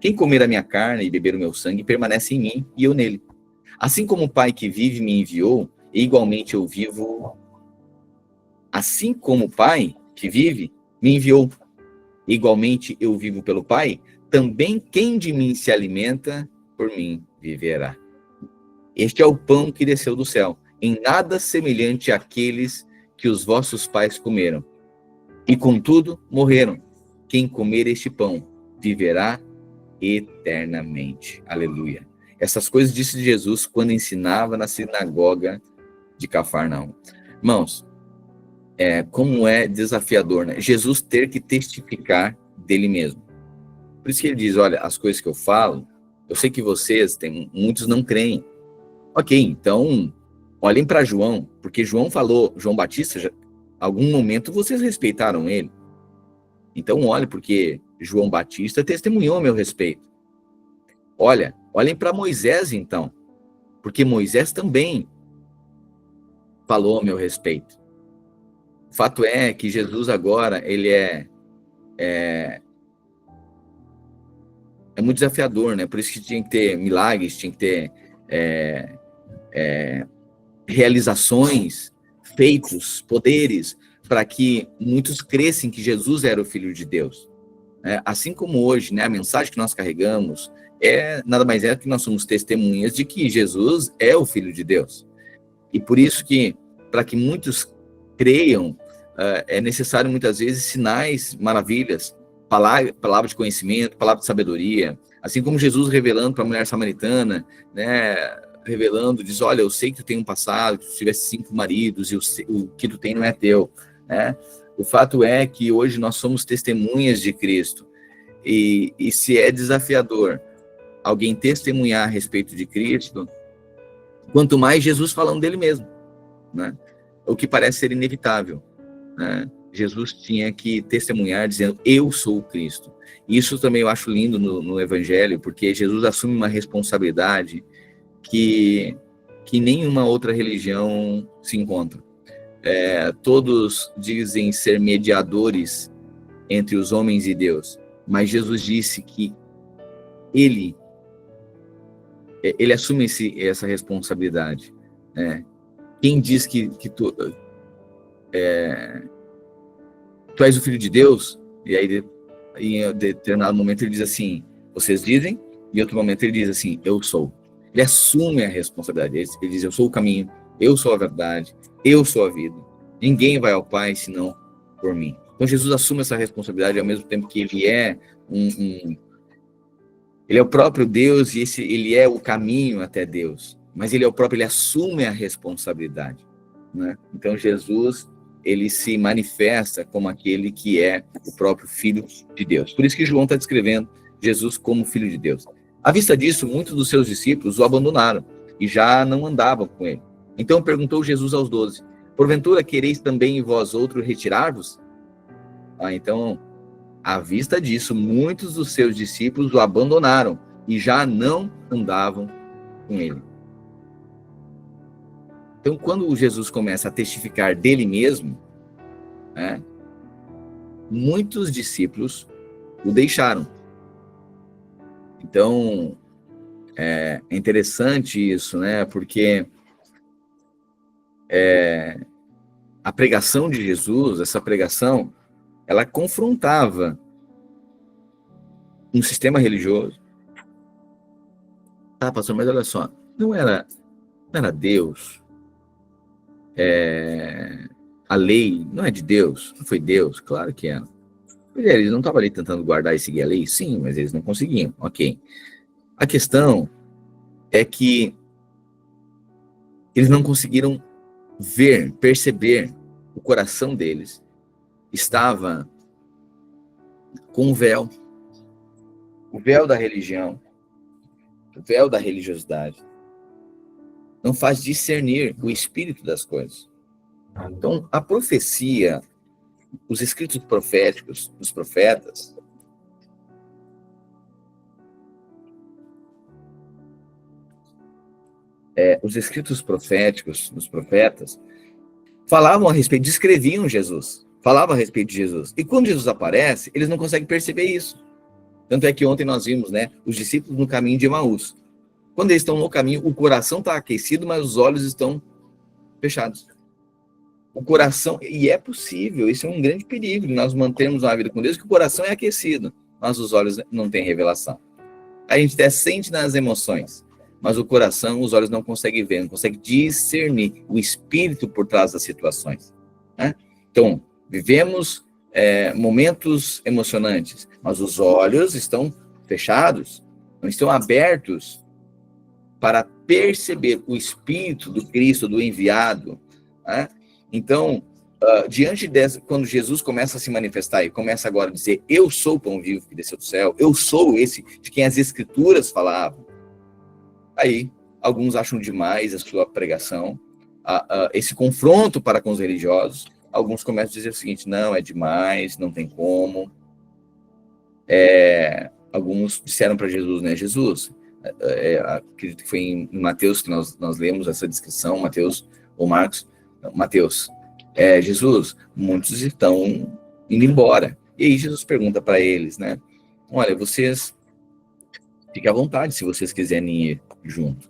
Quem comer a minha carne e beber o meu sangue permanece em mim e eu nele. Assim como o Pai que vive me enviou, e igualmente eu vivo. Assim como o Pai que vive me enviou, igualmente eu vivo pelo Pai, também quem de mim se alimenta, por mim viverá. Este é o pão que desceu do céu, em nada semelhante àqueles que os vossos pais comeram, e contudo morreram. Quem comer este pão viverá eternamente. Aleluia. Essas coisas disse Jesus quando ensinava na sinagoga de Cafarnaum. Irmãos, como é desafiador, né? Jesus ter que testificar dele mesmo. Por isso que ele diz: olha, as coisas que eu falo, eu sei que muitos não creem. Ok, então, olhem para João, porque João Batista, algum momento vocês respeitaram ele. Então, olhem, porque João Batista testemunhou a meu respeito. Olhem para Moisés, então, porque Moisés também falou a meu respeito. O fato é que Jesus agora, ele é muito desafiador, né? Por isso que tinha que ter milagres, tinha que ter realizações, feitos, poderes, para que muitos crescem que Jesus era o Filho de Deus. Assim como hoje, né, a mensagem que nós carregamos nada mais é que nós somos testemunhas de que Jesus é o Filho de Deus. E por isso que, para que muitos creiam, é necessário muitas vezes sinais, maravilhas, palavra de conhecimento, palavra de sabedoria, assim como Jesus revelando para a mulher samaritana, né, revelando, diz: olha, eu sei que tu tem um passado, que tu tivesse 5 maridos e o que tu tem não é teu, né? O fato é que hoje nós somos testemunhas de Cristo, e se é desafiador alguém testemunhar a respeito de Cristo, quanto mais Jesus falando dele mesmo, né? O que parece ser inevitável, né? Jesus tinha que testemunhar dizendo: eu sou o Cristo. Isso também eu acho lindo no Evangelho, porque Jesus assume uma responsabilidade que nenhuma outra religião se encontra. todos dizem ser mediadores entre os homens e Deus, mas Jesus disse que ele assume essa responsabilidade. Quem diz que tu és o Filho de Deus, e aí em determinado momento ele diz assim, vocês dizem, e em outro momento ele diz assim, eu sou. Ele assume a responsabilidade, ele diz, eu sou o caminho, eu sou a verdade, eu sou a vida. Ninguém vai ao Pai senão por mim. Então Jesus assume essa responsabilidade ao mesmo tempo que ele é ele é o próprio Deus e ele é o caminho até Deus. Mas ele é o próprio, ele assume a responsabilidade, né? Então Jesus, ele se manifesta como aquele que é o próprio Filho de Deus. Por isso que João está descrevendo Jesus como Filho de Deus. À vista disso, muitos dos seus discípulos o abandonaram e já não andavam com ele. Então perguntou Jesus aos 12, porventura quereis também vós outros retirar-vos? Então, à vista disso, muitos dos seus discípulos o abandonaram e já não andavam com ele. Então, quando Jesus começa a testificar dele mesmo, muitos discípulos o deixaram. Então, é interessante isso, né? Porque a pregação de Jesus, essa pregação, ela confrontava um sistema religioso. Pastor, mas olha só, não era Deus. A lei não é de Deus, não foi Deus, claro que era. Eles não estavam ali tentando guardar e seguir a lei, sim, mas eles não conseguiam, ok. A questão é que eles não conseguiram ver, perceber, o coração deles estava com o véu da religião, o véu da religiosidade. Não faz discernir o espírito das coisas. Então, a profecia, os escritos proféticos dos profetas, os escritos proféticos dos profetas falavam a respeito, descreviam Jesus, falavam a respeito de Jesus. E quando Jesus aparece, eles não conseguem perceber isso. Tanto é que ontem nós vimos, os discípulos no caminho de Emaús. Quando eles estão no caminho, o coração está aquecido, mas os olhos estão fechados. O coração, e é possível, isso é um grande perigo, nós mantemos uma vida com Deus, que o coração é aquecido, mas os olhos não têm revelação. A gente até sente nas emoções, mas o coração, os olhos não conseguem ver, não conseguem discernir o espírito por trás das situações. Então, vivemos momentos emocionantes, mas os olhos estão fechados, não estão abertos para perceber o espírito do Cristo, do enviado. Então, diante dessa, quando Jesus começa a se manifestar e começa agora a dizer, eu sou o pão vivo que desceu do céu, eu sou esse de quem as escrituras falavam, aí alguns acham demais a sua pregação, esse confronto para com os religiosos. Alguns começam a dizer o seguinte, não, é demais, não tem como. Alguns disseram para Jesus, Jesus, acredito que foi em Mateus que nós lemos essa descrição, Mateus ou Marcos, Mateus, Jesus, muitos estão indo embora. E aí Jesus pergunta para eles, olha, vocês fiquem à vontade se vocês quiserem ir junto.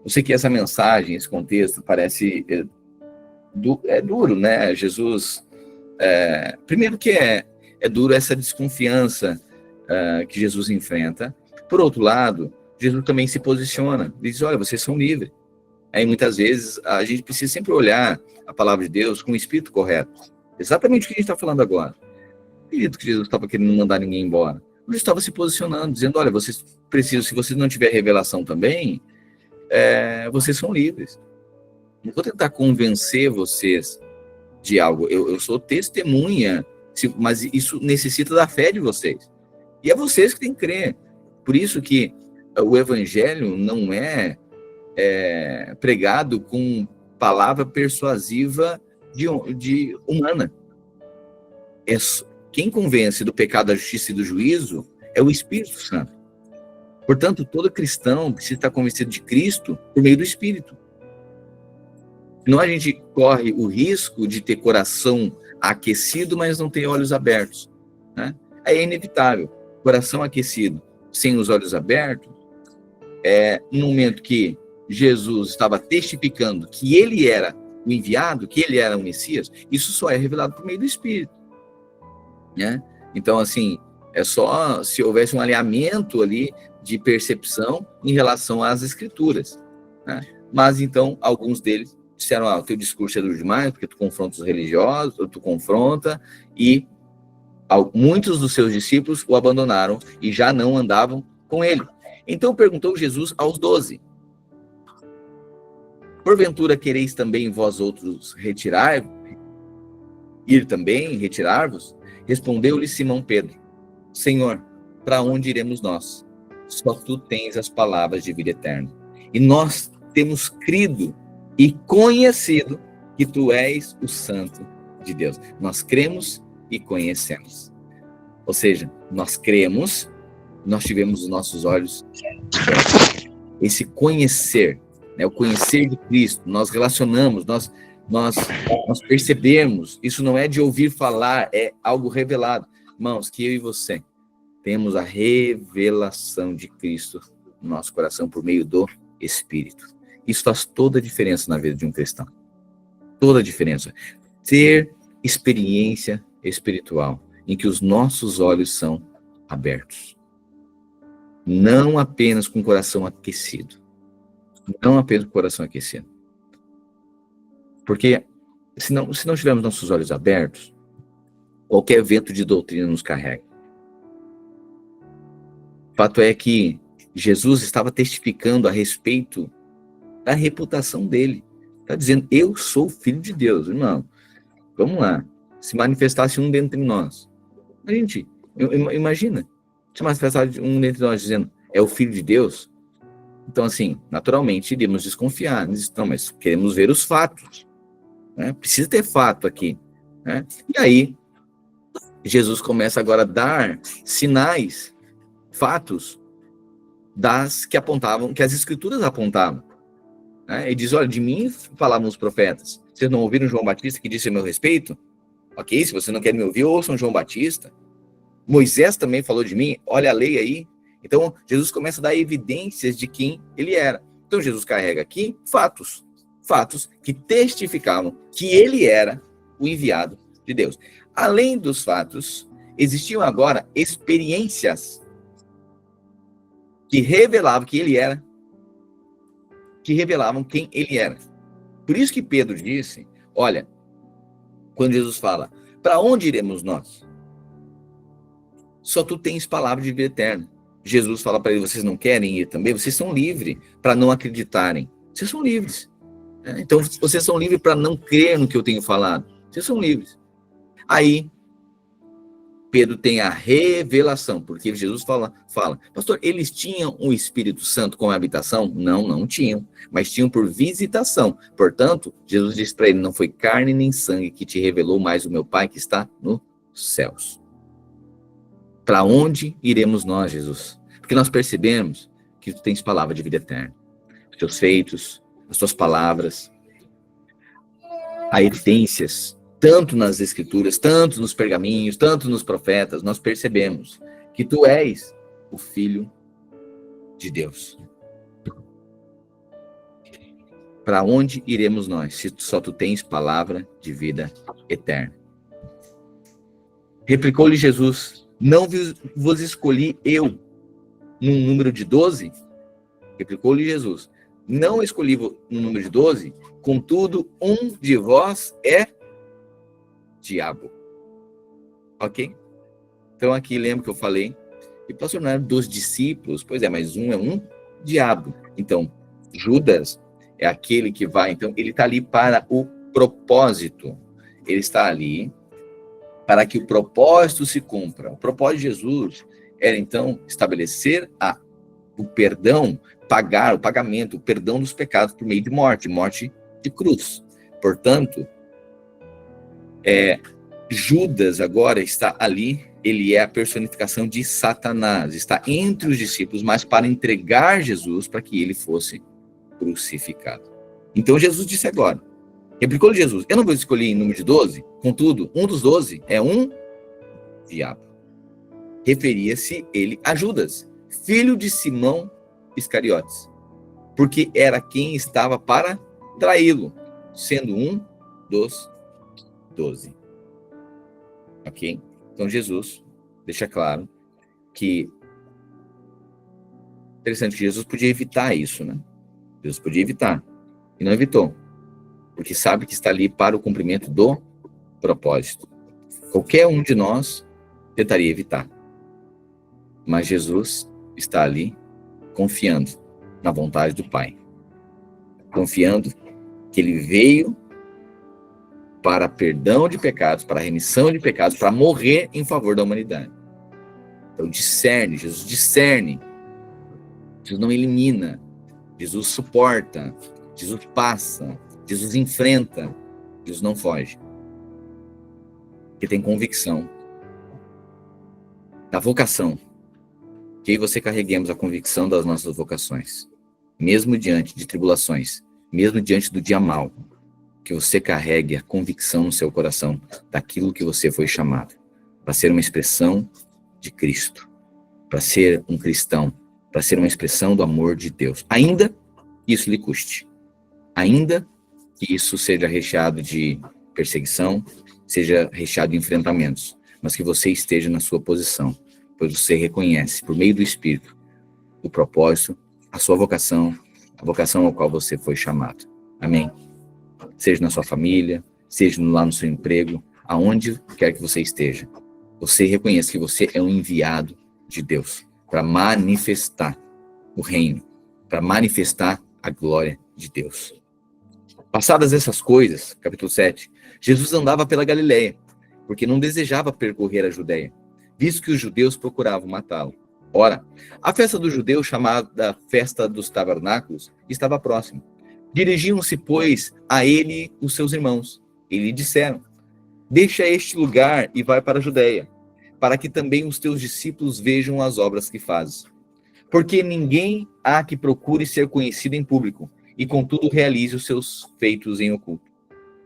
Eu sei que essa mensagem, esse contexto parece duro, Jesus, primeiro que é duro essa desconfiança que Jesus enfrenta. Por outro lado, Jesus também se posiciona, diz, olha, vocês são livres. Aí muitas vezes a gente precisa sempre olhar a palavra de Deus com o espírito correto. Exatamente o que a gente está falando agora. Acredito que Jesus estava querendo mandar ninguém embora. Ele estava se posicionando, dizendo, olha, vocês precisam, se vocês não tiverem revelação também, vocês são livres. Não vou tentar convencer vocês de algo. Eu sou testemunha, mas isso necessita da fé de vocês. E é vocês que têm que crer. Por isso que o evangelho não é pregado com palavra persuasiva de humana. Quem convence do pecado, da justiça e do juízo é o Espírito Santo. Portanto, todo cristão precisa estar convencido de Cristo por meio do Espírito. Senão a gente corre o risco de ter coração aquecido, mas não ter olhos abertos, né? É inevitável. Coração aquecido, sem os olhos abertos, no momento que Jesus estava testificando que ele era o enviado, que ele era o Messias, isso só é revelado por meio do Espírito, né? Então, assim, é só se houvesse um alinhamento ali de percepção em relação às Escrituras, né? Mas, então, alguns deles disseram, o teu discurso é duro demais, porque tu confronta os religiosos, tu confronta, e muitos dos seus discípulos o abandonaram e já não andavam com ele. Então perguntou Jesus aos 12, porventura quereis também vós outros retirar-vos? Respondeu-lhe Simão Pedro, Senhor, para onde iremos nós? Só tu tens as palavras de vida eterna. E nós temos crido e conhecido que tu és o Santo de Deus. Nós cremos e conhecemos. Ou seja, nós cremos, nós tivemos os nossos olhos abertos. Esse conhecer, né, o conhecer de Cristo, nós relacionamos, nós percebemos, isso não é de ouvir falar, é algo revelado. Irmãos, que eu e você temos a revelação de Cristo no nosso coração por meio do Espírito. Isso faz toda a diferença na vida de um cristão. Toda a diferença. Ter experiência espiritual em que os nossos olhos são abertos. Não apenas com o coração aquecido. Não apenas com o coração aquecido. Porque se não tivermos nossos olhos abertos, qualquer vento de doutrina nos carrega. O fato é que Jesus estava testificando a respeito da reputação dele. Está dizendo, eu sou filho de Deus. Irmão, vamos lá. Se manifestasse um dentre nós. A gente, imagina, se manifestasse um dentre nós dizendo, é o filho de Deus. Então, assim, naturalmente, iríamos desconfiar. Não, mas queremos ver os fatos. Né? Precisa ter fato aqui. Né? E aí, Jesus começa agora a dar sinais, fatos, que apontavam, que as Escrituras apontavam. Né? E diz, olha, de mim falavam os profetas. Vocês não ouviram João Batista que disse a meu respeito? Ok, se você não quer me ouvir, ouçam João Batista. Moisés também falou de mim, olha a lei aí. Então, Jesus começa a dar evidências de quem ele era. Então, Jesus carrega aqui fatos que testificavam que ele era o enviado de Deus. Além dos fatos, existiam agora experiências que revelavam que ele era, que revelavam quem ele era. Por isso que Pedro disse, olha, quando Jesus fala, para onde iremos nós? Só tu tens palavra de vida eterna. Jesus fala para ele, vocês não querem ir também? Vocês são livres para não acreditarem. Vocês são livres. Então, vocês são livres para não crer no que eu tenho falado. Vocês são livres. Aí, Pedro tem a revelação, porque Jesus fala, pastor, eles tinham o Espírito Santo como habitação? Não tinham, mas tinham por visitação. Portanto, Jesus disse para ele, não foi carne nem sangue que te revelou, mas o meu Pai que está nos céus. Para onde iremos nós, Jesus? Porque nós percebemos que tu tens palavra de vida eterna. Os teus feitos, as tuas palavras, há evidências, tanto nas Escrituras, tanto nos pergaminhos, tanto nos profetas, nós percebemos que tu és o Filho de Deus. Para onde iremos nós, se só tu tens palavra de vida eterna? Replicou-lhe Jesus, não vos escolhi eu num número de 12? Replicou-lhe Jesus, não escolhi no número de 12, contudo, um de vós é diabo. Ok? Então aqui lembra que eu falei, e pastor, não era dos discípulos? Pois é, mas um é um diabo. Então, Judas é aquele que vai, então ele está ali para o propósito. Ele está ali para que o propósito se cumpra. O propósito de Jesus era, então, estabelecer o perdão, o pagamento, o perdão dos pecados por meio de morte de cruz. Portanto, Judas agora está ali, ele é a personificação de Satanás, está entre os discípulos, mas para entregar Jesus para que ele fosse crucificado. Então Jesus disse agora, Replicou Jesus: eu não vou escolher em número de 12, contudo, um dos 12 é um diabo. Referia-se ele a Judas, filho de Simão Iscariotes, porque era quem estava para traí-lo, sendo um dos 12. Ok? Então Jesus deixa claro que interessante que Jesus podia evitar isso, né? Jesus podia evitar, e não evitou, porque sabe que está ali para o cumprimento do propósito. Qualquer um de nós tentaria evitar, mas Jesus está ali confiando na vontade do Pai, confiando que ele veio para perdão de pecados, para remissão de pecados, para morrer em favor da humanidade. Então discerne, Jesus não elimina, Jesus suporta, Jesus passa, Jesus enfrenta, Jesus não foge. Porque tem convicção da vocação, que aí você carreguemos a convicção das nossas vocações, mesmo diante de tribulações, mesmo diante do dia mau, que você carregue a convicção no seu coração daquilo que você foi chamado, para ser uma expressão de Cristo, para ser um cristão, para ser uma expressão do amor de Deus, ainda que isso lhe custe, ainda que isso seja recheado de perseguição, seja recheado de enfrentamentos, mas que você esteja na sua posição, pois você reconhece, por meio do Espírito, o propósito, a sua vocação, a vocação ao qual você foi chamado. Amém? Seja na sua família, seja lá no seu emprego, aonde quer que você esteja. Você reconhece que você é um enviado de Deus para manifestar o reino, para manifestar a glória de Deus. Passadas essas coisas, capítulo 7, Jesus andava pela Galileia, porque não desejava percorrer a Judeia, visto que os judeus procuravam matá-lo. Ora, a festa dos judeus, chamada Festa dos Tabernáculos, estava próxima. Dirigiam-se, pois, a ele os seus irmãos, e lhe disseram: deixa este lugar e vai para a Judeia, para que também os teus discípulos vejam as obras que fazes. Porque ninguém há que procure ser conhecido em público, e contudo realize os seus feitos em oculto.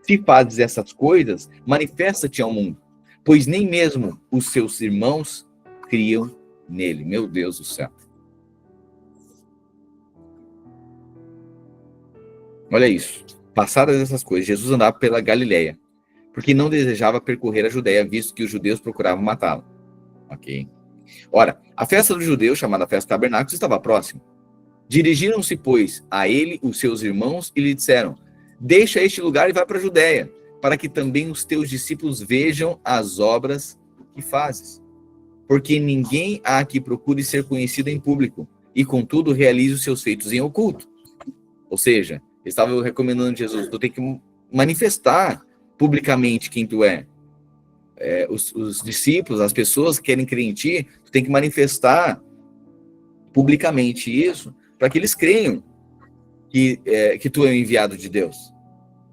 Se fazes essas coisas, manifesta-te ao mundo, pois nem mesmo os seus irmãos criam nele. Meu Deus do céu. Olha isso. Passadas essas coisas, Jesus andava pela Galileia, porque não desejava percorrer a Judeia, visto que os judeus procuravam matá-lo. Ok. Ora, a festa dos judeus, chamada Festa dos Tabernáculos, estava próxima. Dirigiram-se, pois, a ele os seus irmãos e lhe disseram: deixa este lugar e vai para a Judeia, para que também os teus discípulos vejam as obras que fazes. Porque ninguém há que procure ser conhecido em público, e contudo realize os seus feitos em oculto. Ou seja, eles estavam recomendando a Jesus: tu tem que manifestar publicamente quem tu é. Os discípulos, as pessoas que querem crer em ti, tu tem que manifestar publicamente isso, para que eles creiam que tu é o enviado de Deus.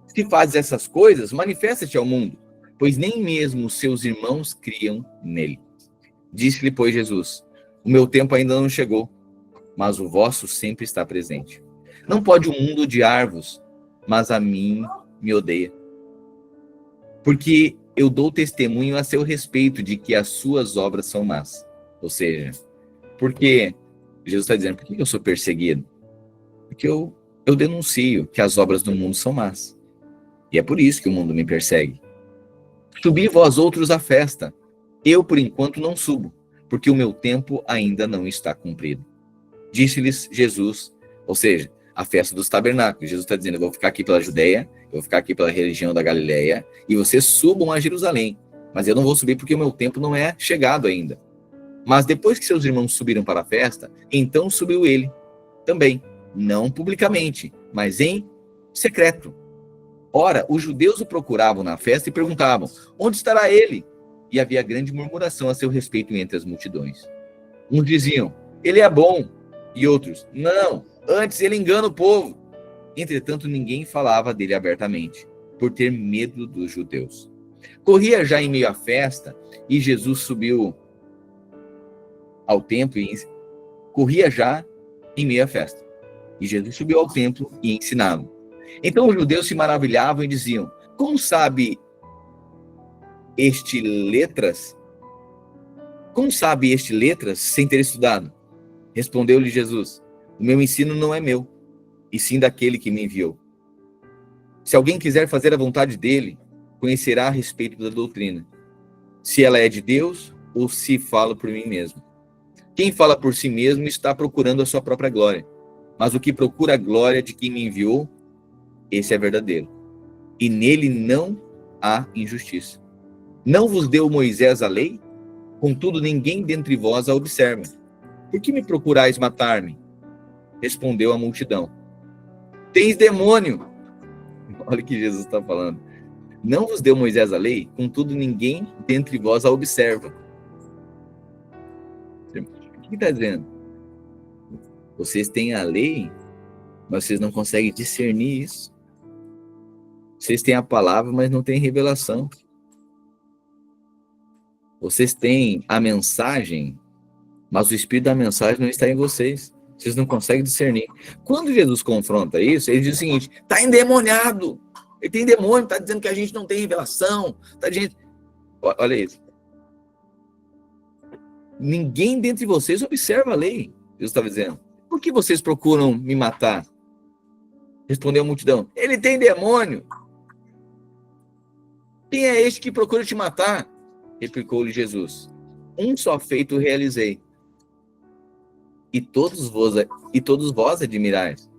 Se fazes essas coisas, manifesta-te ao mundo, pois nem mesmo os seus irmãos criam nele. Disse-lhe, pois, Jesus: o meu tempo ainda não chegou, mas o vosso sempre está presente. Não pode o mundo odiar-vos, mas a mim me odeia. Porque eu dou testemunho a seu respeito de que as suas obras são más. Ou seja, porque Jesus está dizendo: por que eu sou perseguido? Porque eu denuncio que as obras do mundo são más. E é por isso que o mundo me persegue. Subi vós outros à festa. Eu, por enquanto, não subo, porque o meu tempo ainda não está cumprido. Disse-lhes Jesus, ou seja, a festa dos tabernáculos. Jesus está dizendo: eu vou ficar aqui pela Judeia, eu vou ficar aqui pela região da Galileia, e vocês subam a Jerusalém. Mas eu não vou subir porque o meu tempo não é chegado ainda. Mas depois que seus irmãos subiram para a festa, então subiu ele também, não publicamente, mas em secreto. Ora, os judeus o procuravam na festa e perguntavam: onde estará ele? E havia grande murmuração a seu respeito entre as multidões. Uns diziam: ele é bom, e outros: não, antes ele engana o povo. Entretanto, ninguém falava dele abertamente, por ter medo dos judeus. Corria já em meio à festa, e Jesus subiu ao templo e corria já em meio à festa. E Jesus subiu ao templo e ensinava. Então os judeus se maravilhavam e diziam: como sabe este letras? Como sabe este letras sem ter estudado? Respondeu-lhe Jesus: o meu ensino não é meu, e sim daquele que me enviou. Se alguém quiser fazer a vontade dele, conhecerá a respeito da doutrina, se ela é de Deus ou se falo por mim mesmo. Quem fala por si mesmo está procurando a sua própria glória, mas o que procura a glória de quem me enviou, esse é verdadeiro, e nele não há injustiça. Não vos deu Moisés a lei? Contudo, ninguém dentre vós a observa. Por que me procurais matar-me? Respondeu a multidão: tens demônio! Olha o que Jesus está falando. Não vos deu Moisés a lei? Contudo, ninguém dentre vós a observa. O que está dizendo? Vocês têm a lei, mas vocês não conseguem discernir isso. Vocês têm a palavra, mas não têm revelação. Vocês têm a mensagem, mas o espírito da mensagem não está em vocês. Vocês não conseguem discernir. Quando Jesus confronta isso, ele diz o seguinte: está endemoniado. Ele tem demônio, está dizendo que a gente não tem revelação. Tá dizendo... Olha isso. Ninguém dentre vocês observa a lei, Jesus estava dizendo. Por que vocês procuram me matar? Respondeu a multidão: ele tem demônio. Quem é este que procura te matar? Replicou-lhe Jesus: um só feito realizei, e todos vós admirais,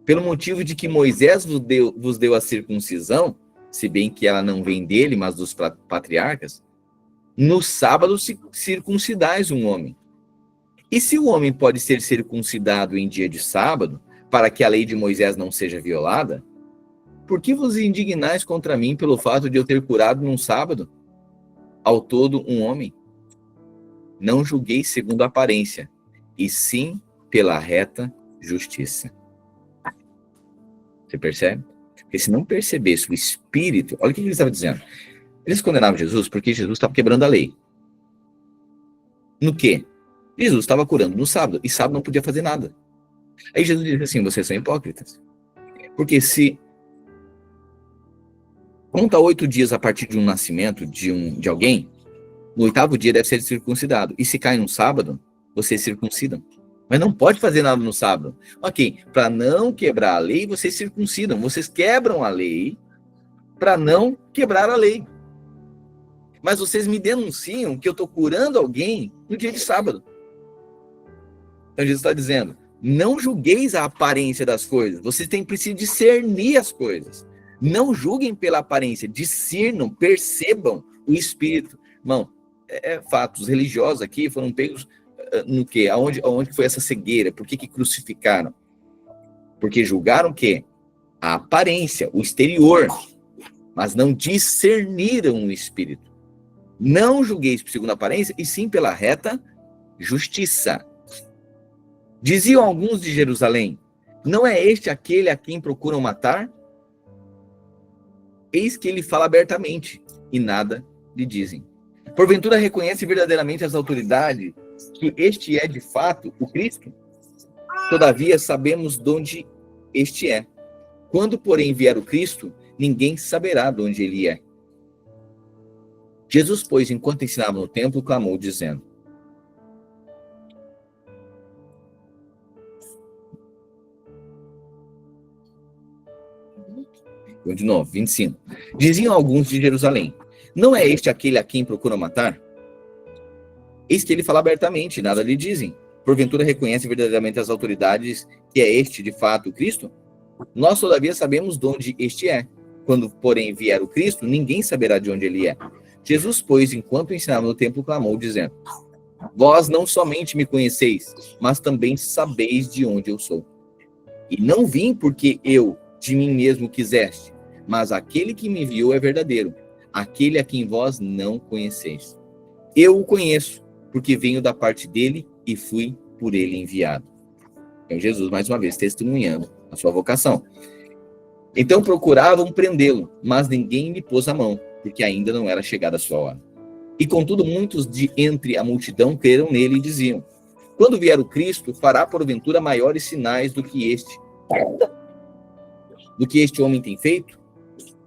pelo motivo de que Moisés vos deu a circuncisão, se bem que ela não vem dele, mas dos patriarcas. No sábado circuncidais um homem. E se o homem pode ser circuncidado em dia de sábado, para que a lei de Moisés não seja violada, por que vos indignais contra mim pelo fato de eu ter curado num sábado, ao todo um homem? Não julguei segundo a aparência, e sim pela reta justiça. Você percebe? Porque se não percebesse o espírito, olha o que ele estava dizendo. Eles condenavam Jesus porque Jesus estava quebrando a lei. No quê? Jesus estava curando no sábado, e sábado não podia fazer nada. Aí Jesus disse assim: vocês são hipócritas. Porque se conta 8 dias a partir de um nascimento de alguém, no 8º dia deve ser circuncidado. E se cai no sábado, vocês circuncidam. Mas não pode fazer nada no sábado. Ok, para não quebrar a lei, vocês circuncidam. Vocês quebram a lei para não quebrar a lei. Mas vocês me denunciam que eu estou curando alguém no dia de sábado. Então Jesus está dizendo: não julgueis a aparência das coisas. Vocês têm preciso discernir as coisas. Não julguem pela aparência. Discernam, percebam o espírito. Irmão, é fato. Os religiosos aqui foram pegos no quê? Aonde foi essa cegueira? Por que crucificaram? Porque julgaram o quê? A aparência, o exterior. Mas não discerniram o espírito. Não julgueis segundo a aparência, e sim pela reta justiça. Diziam alguns de Jerusalém: não é este aquele a quem procuram matar? Eis que ele fala abertamente, e nada lhe dizem. Porventura reconhece verdadeiramente as autoridades que este é de fato o Cristo? Todavia sabemos de onde este é. Quando, porém, vier o Cristo, ninguém saberá de onde ele é. Jesus, pois, enquanto ensinava no templo, clamou, dizendo: de novo, 25. Diziam alguns de Jerusalém: não é este aquele a quem procuram matar? Eis que ele fala abertamente, nada lhe dizem. Porventura reconhece verdadeiramente as autoridades que é este, de fato, o Cristo? Nós, todavia, sabemos de onde este é. Quando, porém, vier o Cristo, ninguém saberá de onde ele é. Jesus, pois, enquanto ensinava no templo, clamou, dizendo: vós não somente me conheceis, mas também sabeis de onde eu sou. E não vim porque eu de mim mesmo quiseste, mas aquele que me enviou é verdadeiro, aquele a quem vós não conheceis. Eu o conheço, porque venho da parte dele e fui por ele enviado. Então Jesus, mais uma vez, testemunhando a sua vocação. Então procuravam prendê-lo, mas ninguém lhe pôs a mão, porque ainda não era chegada a sua hora. E contudo, muitos de entre a multidão creram nele e diziam: quando vier o Cristo, fará porventura maiores sinais do que este, do que este homem tem feito?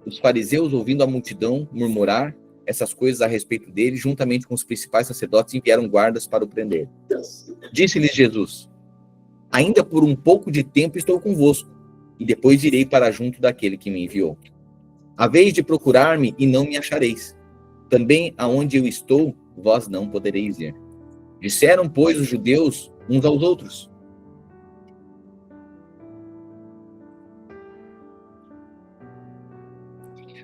Os fariseus, ouvindo a multidão murmurar essas coisas a respeito dele, juntamente com os principais sacerdotes, enviaram guardas para o prender. Disse-lhes Jesus: ainda por um pouco de tempo estou convosco, e depois irei para junto daquele que me enviou. Haveis de procurar-me e não me achareis. Também aonde eu estou, vós não podereis ir. Disseram, pois, os judeus uns aos outros: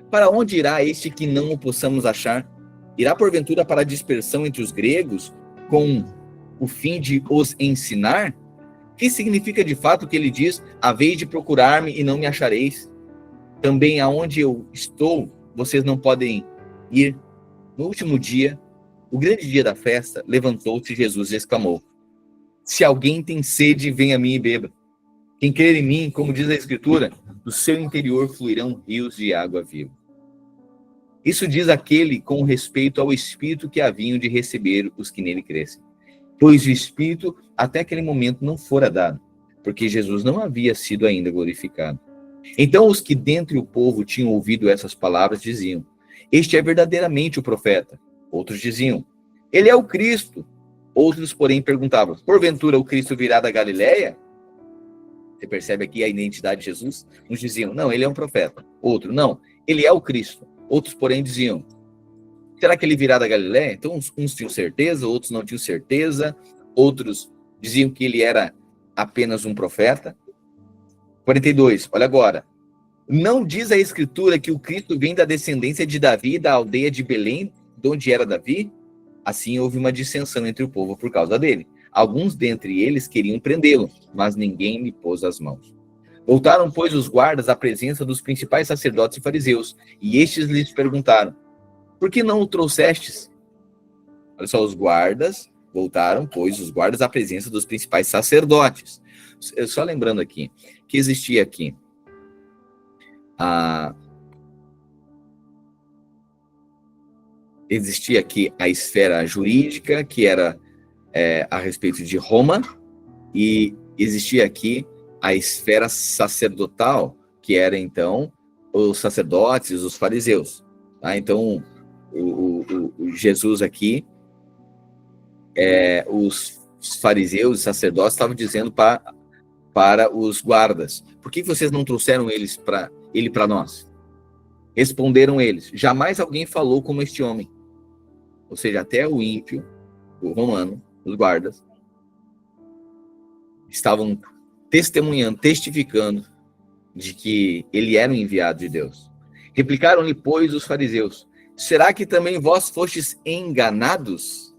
para onde irá este que não o possamos achar? Irá porventura para a dispersão entre os gregos, com o fim de os ensinar? Que significa de fato o que ele diz: haveis de procurar-me e não me achareis? Também aonde eu estou, vocês não podem ir. No último dia, o grande dia da festa, levantou-se Jesus e exclamou: se alguém tem sede, venha a mim e beba. Quem crer em mim, como diz a Escritura, do seu interior fluirão rios de água viva. Isso diz aquele com respeito ao Espírito que haviam de receber os que nele crescem. Pois o Espírito até aquele momento não fora dado, porque Jesus não havia sido ainda glorificado. Então os que dentre o povo tinham ouvido essas palavras diziam: este é verdadeiramente o profeta. Outros diziam: ele é o Cristo. Outros, porém, perguntavam: porventura o Cristo virá da Galileia? Você percebe aqui a identidade de Jesus? Uns diziam: não, ele é um profeta. Outro: não, ele é o Cristo. Outros, porém, diziam: será que ele virá da Galileia? Então, uns tinham certeza, outros não tinham certeza. Outros diziam que ele era apenas um profeta. 42, olha agora. Não diz a Escritura que o Cristo vem da descendência de Davi, da aldeia de Belém, de onde era Davi? Assim houve uma dissensão entre o povo por causa dele. Alguns dentre eles queriam prendê-lo, mas ninguém lhe pôs as mãos. Voltaram, pois, os guardas à presença dos principais sacerdotes e fariseus, e estes lhes perguntaram: por que não o trouxestes? Olha só, os guardas voltaram, pois, os guardas à presença dos principais sacerdotes. Só lembrando aqui, que existia aqui a esfera jurídica, que era a respeito de Roma, e existia aqui a esfera sacerdotal, que era, então, os sacerdotes, os fariseus. Tá? Então, o Jesus aqui, os fariseus e sacerdotes estavam dizendo para os guardas: por que vocês não trouxeram ele para nós? Responderam eles: jamais alguém falou como este homem. Ou seja, até o ímpio, o romano, os guardas, estavam testemunhando, testificando de que ele era o enviado de Deus. Replicaram-lhe, pois, os fariseus: será que também vós fostes enganados?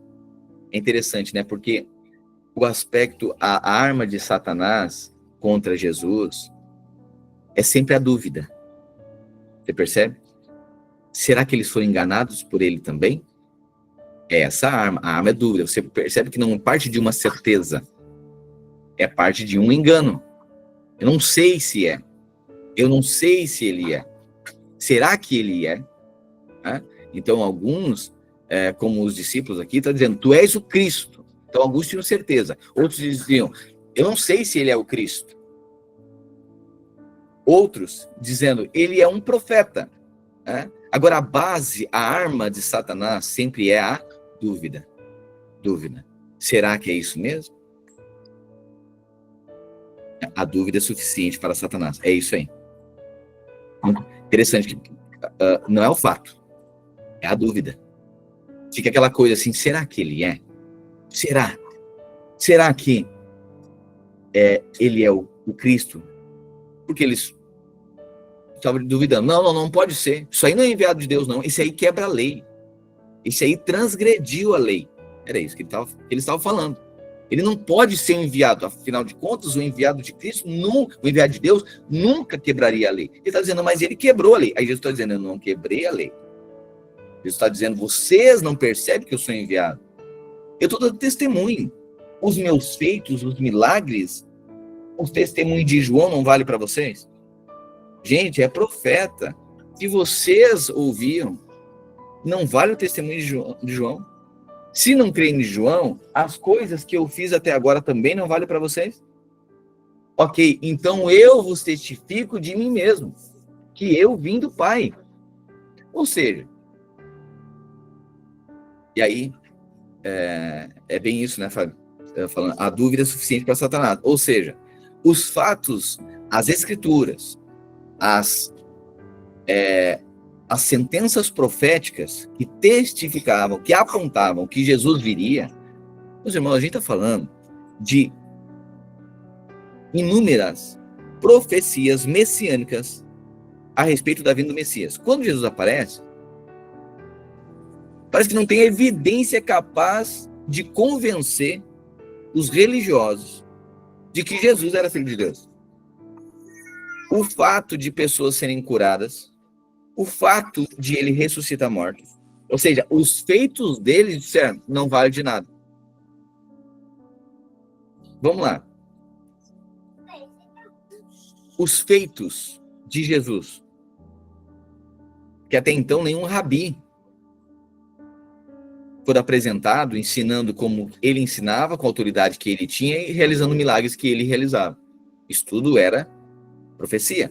É interessante, né? Porque o aspecto, a arma de Satanás contra Jesus é sempre a dúvida. Você percebe? Será que eles foram enganados por ele também? É essa arma. A arma é dúvida. Você percebe que não parte de uma certeza. É parte de um engano. Eu não sei se é. Eu não sei se ele é. Será que ele é? Então, alguns, como os discípulos aqui, estão dizendo: tu és o Cristo. Então, alguns tinham certeza. Outros diziam: eu não sei se ele é o Cristo. Outros dizendo: ele é um profeta. Agora, a base, a arma de Satanás sempre é a dúvida. Dúvida. Será que é isso mesmo? A dúvida é suficiente para Satanás. É isso aí. Interessante que não é o fato, é a dúvida. Fica aquela coisa assim: será que ele é? Será? Será que ele é o Cristo? Porque eles estavam duvidando. Não pode ser. Isso aí não é enviado de Deus, não. Esse aí quebra a lei. Esse aí transgrediu a lei. Era isso que eles estavam falando. Ele não pode ser enviado. Afinal de contas, o enviado de Cristo, o enviado de Deus, nunca quebraria a lei. Ele está dizendo: mas ele quebrou a lei. Aí Jesus está dizendo: eu não quebrei a lei. Jesus está dizendo: vocês não percebem que eu sou enviado. Eu estou dando testemunho. Os meus feitos, os milagres, o testemunho de João não vale para vocês? Gente, é profeta. Se vocês ouviram, não vale o testemunho de João? Se não creem em João, as coisas que eu fiz até agora também não valem para vocês? Ok, então eu vos testifico de mim mesmo, que eu vim do Pai. Ou seja, e aí, é bem isso, né, Fábio? Falando, a dúvida é suficiente para Satanás. Ou seja, os fatos, as escrituras, as sentenças proféticas que testificavam, que apontavam que Jesus viria, meus irmãos, a gente está falando de inúmeras profecias messiânicas a respeito da vinda do Messias. Quando Jesus aparece, parece que não tem evidência capaz de convencer os religiosos de que Jesus era filho de Deus. O fato de pessoas serem curadas, o fato de ele ressuscitar mortos, ou seja, os feitos dele, disseram, não vale de nada. Vamos lá. Os feitos de Jesus, que até então nenhum rabi foi apresentado, ensinando como ele ensinava, com a autoridade que ele tinha e realizando milagres que ele realizava. Isso tudo era profecia.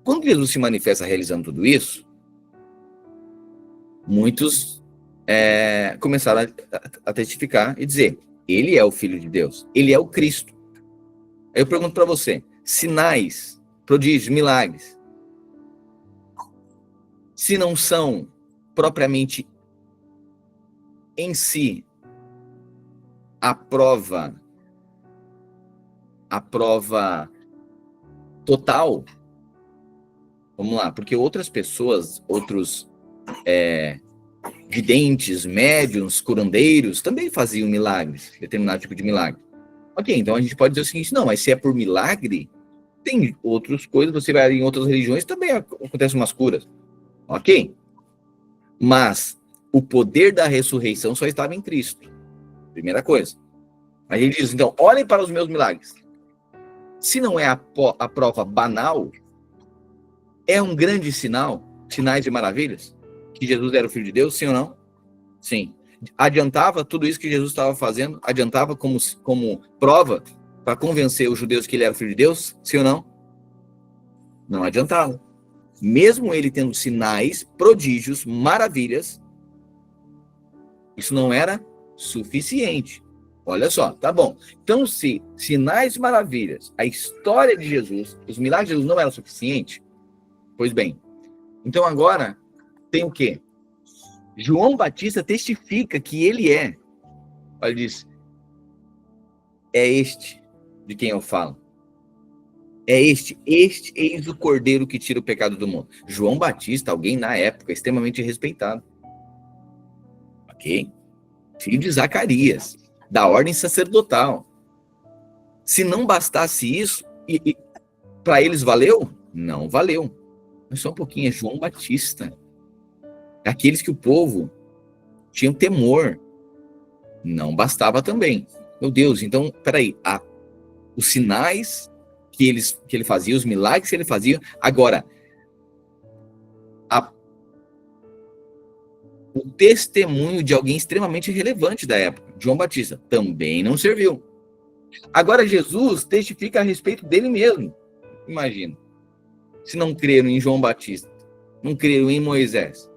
Quando Jesus se manifesta realizando tudo isso, muitos começaram a testificar e dizer, ele é o Filho de Deus, ele é o Cristo. Aí eu pergunto para você, sinais, prodígios, milagres, se não são propriamente em si a prova total, vamos lá, porque outras pessoas, outros videntes, médiuns, curandeiros, também faziam milagres, determinado tipo de milagre. Ok, então a gente pode dizer o seguinte, não, mas se é por milagre, tem outras coisas, você vai em outras religiões, também acontecem umas curas. Ok? Mas o poder da ressurreição só estava em Cristo. Primeira coisa. Aí ele diz, então, olhem para os meus milagres. Se não é a prova banal, é um grande sinal, sinais e maravilhas, que Jesus era o Filho de Deus, sim ou não? Sim. Adiantava tudo isso que Jesus estava fazendo? Adiantava como prova para convencer os judeus que ele era o Filho de Deus, sim ou não? Não adiantava. Mesmo ele tendo sinais, prodígios, maravilhas, isso não era suficiente. Olha só, tá bom. Então, se sinais, maravilhas, a história de Jesus, os milagres de Jesus não eram suficientes, pois bem, então agora tem o quê? João Batista testifica que ele é. Ele diz, é este de quem eu falo. É este eis o Cordeiro que tira o pecado do mundo. João Batista, alguém na época extremamente respeitado. Ok? Filho de Zacarias, da ordem sacerdotal. Se não bastasse isso, e para eles valeu? Não valeu. Mas só um pouquinho, é João Batista. Aqueles que o povo tinha temor. Não bastava também. Meu Deus, então, peraí, os sinais que ele fazia, os milagres que ele fazia, agora, o testemunho de alguém extremamente relevante da época, João Batista, também não serviu. Agora, Jesus testifica a respeito dele mesmo. Imagina, se não creram em João Batista, não creram em Moisés,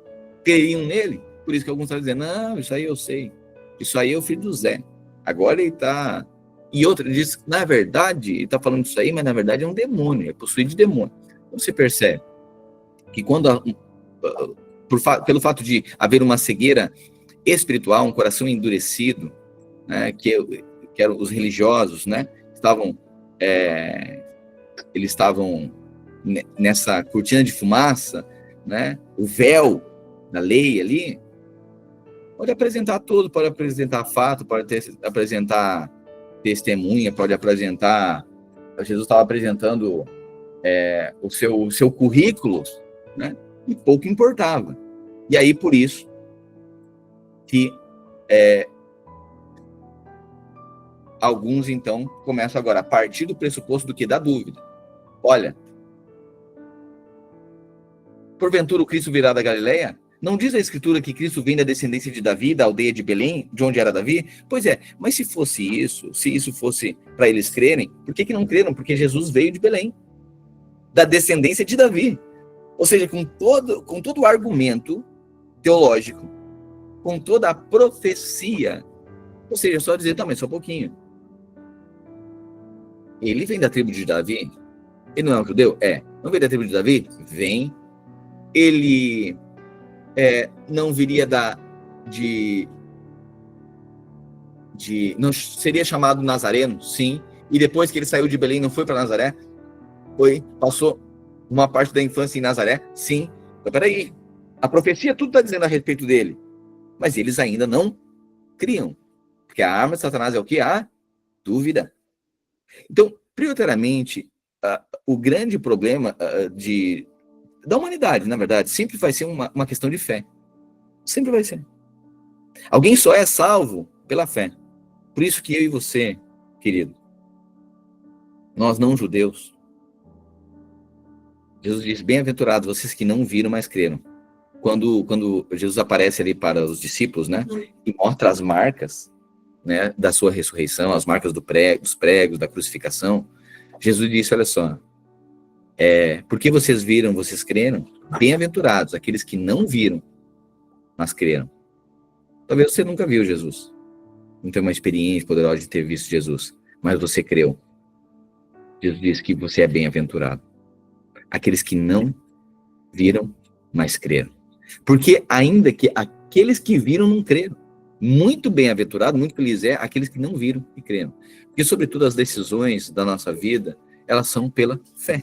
creriam nele, por isso que alguns estão dizendo, não, isso aí eu sei, isso aí é o filho do Zé. Agora ele está... E outra, ele diz, na verdade, ele está falando isso aí, mas na verdade é um demônio, é possuído de demônio. Então você percebe que quando, pelo fato de haver uma cegueira espiritual, um coração endurecido, né, que eram os religiosos, né, eles estavam nessa cortina de fumaça, né, o véu da lei ali, pode apresentar tudo, pode apresentar fato, pode apresentar testemunha, pode apresentar... Jesus estava apresentando o seu currículo, né? E pouco importava. E aí, por isso, que alguns, então, começam agora, a partir do pressuposto do que? Da dúvida. Olha, porventura o Cristo virá da Galileia? Não diz a Escritura que Cristo vem da descendência de Davi, da aldeia de Belém, de onde era Davi? Pois é, mas se fosse isso, se isso fosse para eles crerem, por que não creram? Porque Jesus veio de Belém, da descendência de Davi. Ou seja, com todo o argumento teológico, com toda a profecia, ou seja, só dizer, também, só um pouquinho. Ele vem da tribo de Davi? Ele não é um judeu? É. Não vem da tribo de Davi? Vem. Ele não viria não seria chamado Nazareno? Sim. E depois que ele saiu de Belém, não foi para Nazaré? Passou uma parte da infância em Nazaré? Sim. Então, peraí. A profecia tudo está dizendo a respeito dele. Mas eles ainda não criam. Porque a arma de Satanás é o quê? A dúvida. Então, prioritariamente, o grande problema da humanidade, na verdade, sempre vai ser uma questão de fé. Sempre vai ser. Alguém só é salvo pela fé. Por isso que eu e você, querido, nós não judeus, Jesus diz, bem-aventurados vocês que não viram, mas creram. Quando Jesus aparece ali para os discípulos, né, e mostra as marcas, né, da sua ressurreição, as marcas dos pregos, da crucificação, Jesus disse, olha só, porque vocês viram, vocês creram, bem-aventurados aqueles que não viram, mas creram. Talvez você nunca viu Jesus, não tem uma experiência poderosa de ter visto Jesus, mas você creu. Jesus disse que você é bem-aventurado. Aqueles que não viram, mas creram. Porque ainda que aqueles que viram não creram, muito bem-aventurado, muito feliz é aqueles que não viram e creram. Porque, sobretudo, as decisões da nossa vida, elas são pela fé.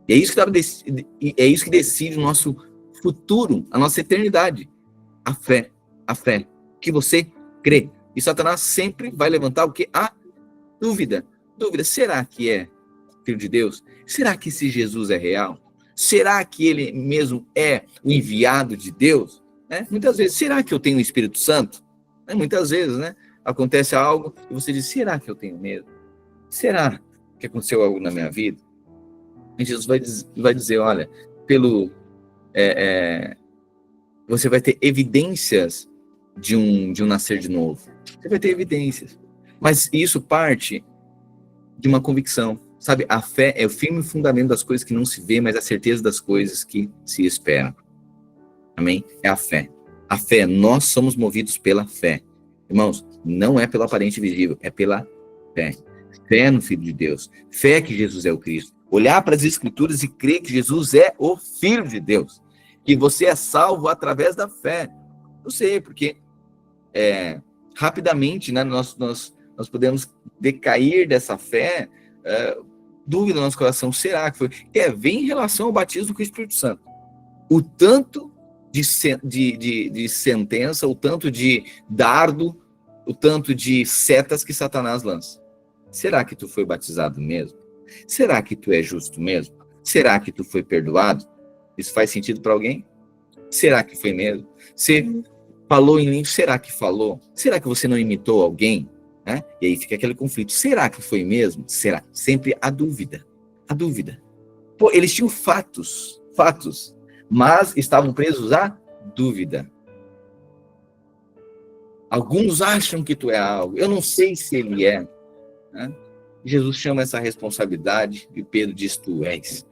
E é isso que decide o nosso futuro, a nossa eternidade. A fé, que você crê. E Satanás sempre vai levantar o que? A dúvida. Será que é filho de Deus? Será que esse Jesus é real? Será que ele mesmo é o enviado de Deus? Muitas vezes, será que eu tenho o Espírito Santo? Muitas vezes, acontece algo e você diz, será que eu tenho medo? Será que aconteceu algo na minha vida? E Jesus vai dizer, olha, você vai ter evidências de um nascer de novo. Você vai ter evidências. Mas isso parte de uma convicção. Sabe, a fé é o firme fundamento das coisas que não se vê, mas a certeza das coisas que se esperam. Amém? É a fé. A fé, nós somos movidos pela fé. Irmãos, não é pelo aparente visível, é pela fé. Fé no Filho de Deus. Fé que Jesus é o Cristo. Olhar para as Escrituras e crer que Jesus é o Filho de Deus. Que você é salvo através da fé. Eu sei, porque rapidamente, nós podemos decair dessa fé, dúvida no nosso coração, será que foi? Vem em relação ao batismo com o Espírito Santo. O tanto de sentença, o tanto de dardo, o tanto de setas que Satanás lança. Será que tu foi batizado mesmo? Será que tu é justo mesmo? Será que tu foi perdoado? Isso faz sentido para alguém? Será que foi mesmo? Você falou em língua, será que falou? Será que você não imitou alguém? E aí fica aquele conflito. Será que foi mesmo? Será? Sempre a dúvida. A dúvida. Pô, eles tinham fatos, mas estavam presos à dúvida. Alguns acham que tu é algo. Eu não sei se ele é. Jesus chama essa responsabilidade e Pedro diz, tu és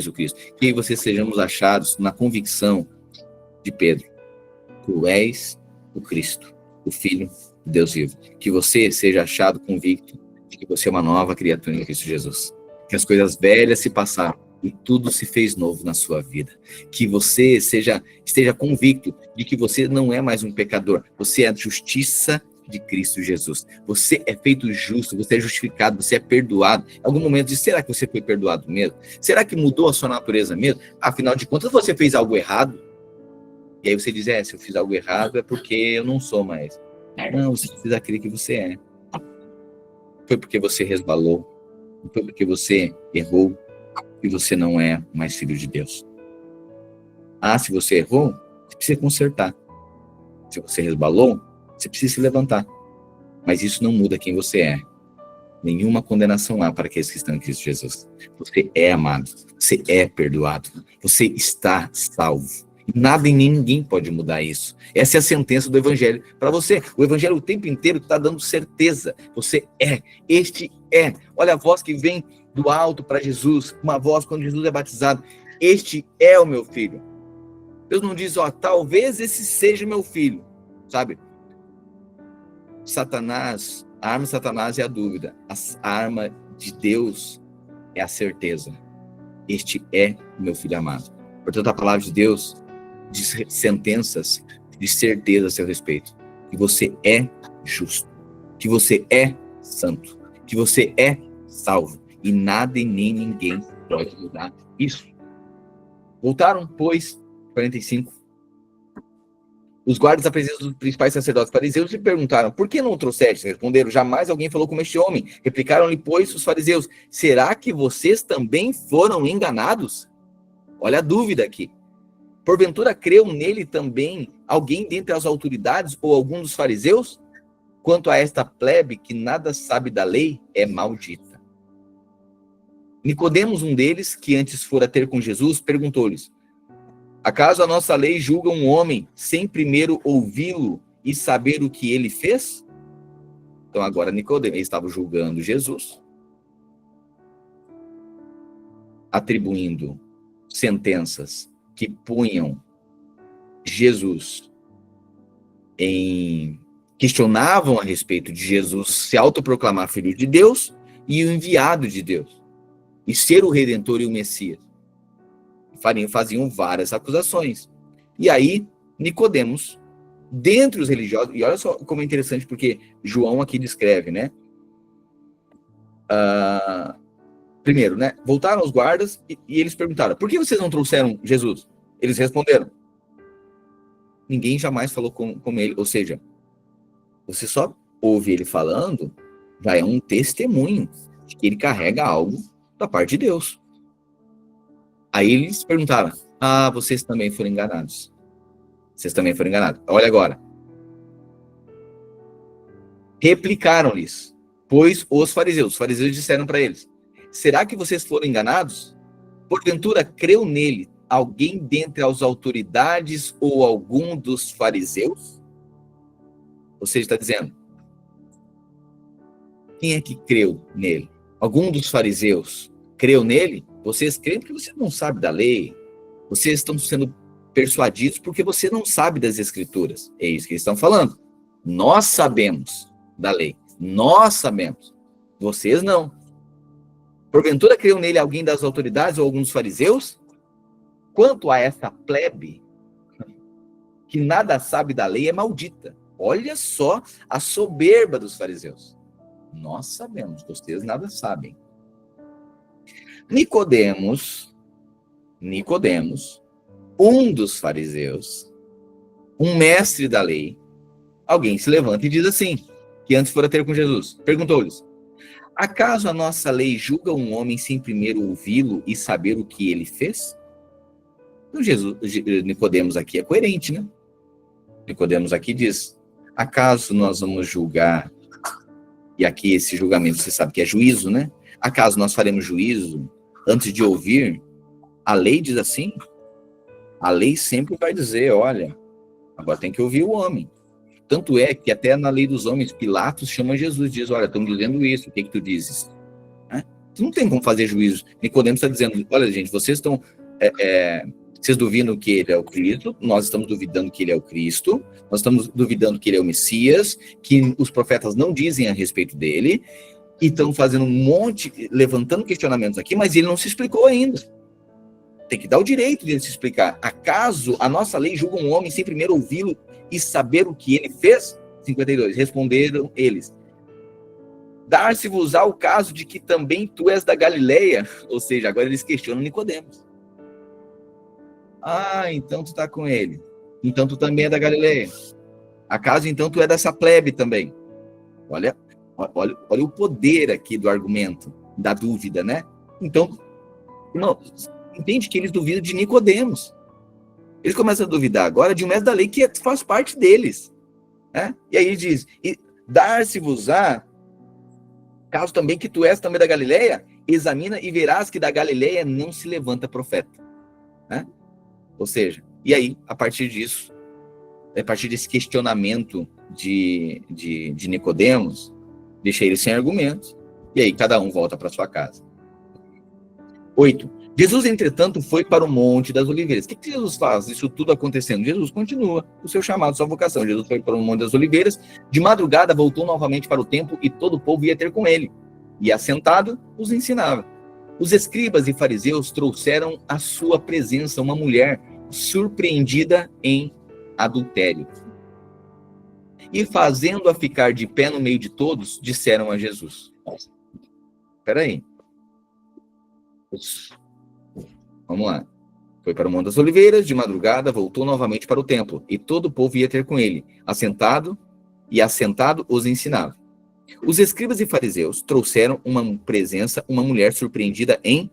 o Cristo. Que vocês sejamos achados na convicção de Pedro. Tu és o Cristo, o Filho de Deus vivo. Que você seja achado convicto de que você é uma nova criatura em Cristo Jesus. Que as coisas velhas se passaram e tudo se fez novo na sua vida. Que você esteja convicto de que você não é mais um pecador. Você é a justiça de Cristo Jesus. Você é feito justo, você é justificado, você é perdoado. Em algum momento diz, será que você foi perdoado mesmo? Será que mudou a sua natureza mesmo? Afinal de contas, você fez algo errado? E aí você diz, se eu fiz algo errado é porque eu não sou mais. Não, você precisa crer que você é. Foi porque você resbalou, foi porque você errou, e você não é mais filho de Deus. Se você errou, você precisa consertar. Se você resbalou, você precisa se levantar. Mas isso não muda quem você é. Nenhuma condenação há para aqueles que estão em Cristo Jesus. Você é amado, você é perdoado, você está salvo. Nada e nem ninguém pode mudar isso. Essa é a sentença do Evangelho para você. O Evangelho o tempo inteiro está dando certeza. Você é, este é. Olha a voz que vem do alto para Jesus, uma voz quando Jesus é batizado. Este é o meu filho. Deus não diz, talvez esse seja meu filho, sabe? Satanás, a arma de Satanás é a dúvida. A arma de Deus é a certeza. Este é o meu filho amado. Portanto, a palavra de Deus diz sentenças de certeza a seu respeito. Que você é justo. Que você é santo. Que você é salvo. E nada e nem ninguém pode mudar isso. Voltaram, pois, 45. Os guardas da presença dos principais sacerdotes fariseus lhe perguntaram, por que não o trouxeste? Responderam, jamais alguém falou como este homem. Replicaram-lhe, pois, os fariseus, será que vocês também foram enganados? Olha a dúvida aqui. Porventura creu nele também alguém dentre as autoridades ou algum dos fariseus? Quanto a esta plebe que nada sabe da lei, é maldita. Nicodemos, um deles, que antes fora ter com Jesus, perguntou-lhes, acaso a nossa lei julga um homem sem primeiro ouvi-lo e saber o que ele fez? Então agora Nicodemos estava julgando Jesus, atribuindo sentenças que punham Jesus questionavam a respeito de Jesus se autoproclamar filho de Deus e o enviado de Deus, e ser o Redentor e o Messias. Faziam várias acusações. E aí, Nicodemos, dentre os religiosos, e olha só como é interessante, porque João aqui descreve, né? Primeiro, né? Voltaram os guardas e eles perguntaram, por que vocês não trouxeram Jesus? Eles responderam, ninguém jamais falou com ele, ou seja, você só ouve ele falando, já é um testemunho de que ele carrega algo da parte de Deus. Aí eles perguntaram, vocês também foram enganados. Vocês também foram enganados. Olha agora. Replicaram-lhes, pois os fariseus disseram para eles, será que vocês foram enganados? Porventura creu nele alguém dentre as autoridades ou algum dos fariseus? Ou seja, está dizendo, quem é que creu nele? Algum dos fariseus creu nele? Vocês creem porque você não sabe da lei. Vocês estão sendo persuadidos porque você não sabe das escrituras. É isso que eles estão falando. Nós sabemos da lei. Nós sabemos. Vocês não. Porventura creu nele alguém das autoridades ou algum dos fariseus? Quanto a essa plebe que nada sabe da lei, é maldita. Olha só a soberba dos fariseus. Nós sabemos, vocês nada sabem. Nicodemos, um dos fariseus, um mestre da lei, alguém se levanta e diz assim, que antes fora ter com Jesus, perguntou-lhes, acaso a nossa lei julga um homem sem primeiro ouvi-lo e saber o que ele fez? Então Nicodemos aqui é coerente, né? Nicodemos aqui diz, acaso nós vamos julgar, e aqui esse julgamento você sabe que é juízo, né? Acaso nós faremos juízo antes de ouvir? A lei diz assim? A lei sempre vai dizer, olha, agora tem que ouvir o homem. Tanto é que até na lei dos homens, Pilatos chama Jesus, diz, olha, estão dizendo isso, o que tu dizes? Tu não tem como fazer juízo. Nicodemos está dizendo, olha, gente, vocês estão... vocês duvidam que ele é o Cristo, nós estamos duvidando que ele é o Cristo, nós estamos duvidando que ele é o Messias, que os profetas não dizem a respeito dele, e estão fazendo um monte, levantando questionamentos aqui, mas ele não se explicou ainda. Tem que dar o direito de ele se explicar. Acaso a nossa lei julga um homem sem primeiro ouvi-lo e saber o que ele fez? 52. Responderam eles. Dar-se-vos-á o caso de que também tu és da Galileia? Ou seja, agora eles questionam Nicodemos. Então tu está com ele. Então tu também é da Galileia. Acaso então tu é dessa plebe também? Olha o poder aqui do argumento, da dúvida, né? Então, não, entende que eles duvidam de Nicodemos. Eles começam a duvidar agora de um mestre da lei que faz parte deles. Né? E aí ele diz, dar-se-vos-á, caso também que tu és também da Galileia, examina e verás que da Galileia não se levanta profeta. Né? Ou seja, E aí, a partir disso, a partir desse questionamento de Nicodemos, deixa ele sem argumentos, e aí cada um volta para sua casa. 8. Jesus, entretanto, foi para o Monte das Oliveiras. O que Jesus faz? Isso tudo acontecendo. Jesus continua o seu chamado, sua vocação. Jesus foi para o Monte das Oliveiras. De madrugada, voltou novamente para o templo e todo o povo ia ter com ele. E, assentado, os ensinava. Os escribas e fariseus trouxeram à sua presença uma mulher surpreendida em adultério. E, fazendo-a ficar de pé no meio de todos, disseram a Jesus. Espera aí. Vamos lá. Foi para o Monte das Oliveiras, de madrugada, voltou novamente para o templo, e todo o povo ia ter com ele, assentado os ensinava. Os escribas e fariseus trouxeram uma mulher surpreendida em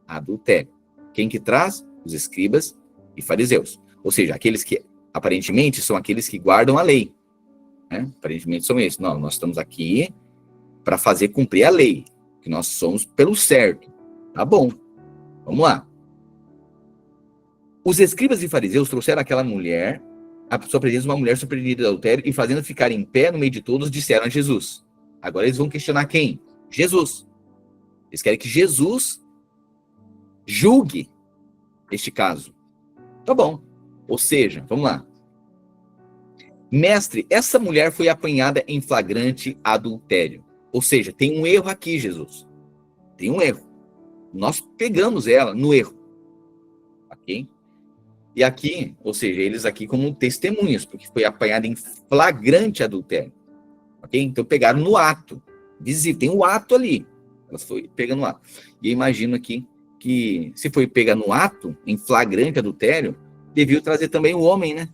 adultério. Quem que traz? Os escribas e fariseus. Ou seja, aqueles que aparentemente são aqueles que guardam a lei. Né? Aparentemente são esses. Não, nós estamos aqui para fazer cumprir a lei, que nós somos pelo certo. Tá bom, vamos lá. Os escribas e fariseus trouxeram aquela mulher, a sua presença, uma mulher surpreendida de adultério, e fazendo ficar em pé no meio de todos, disseram a Jesus. Agora eles vão questionar quem? Jesus. Eles querem que Jesus julgue este caso. Tá bom. Ou seja, vamos lá. Mestre, essa mulher foi apanhada em flagrante adultério. Ou seja, tem um erro aqui, Jesus. Tem um erro. Nós pegamos ela no erro. Ok? E aqui, ou seja, eles aqui como testemunhas, porque foi apanhada em flagrante adultério. Ok? Então pegaram no ato. Visível, tem o ato ali. Elas foi pegando no ato. E eu imagino aqui que se foi pegar no ato, em flagrante adultério, deviam trazer também o homem, né?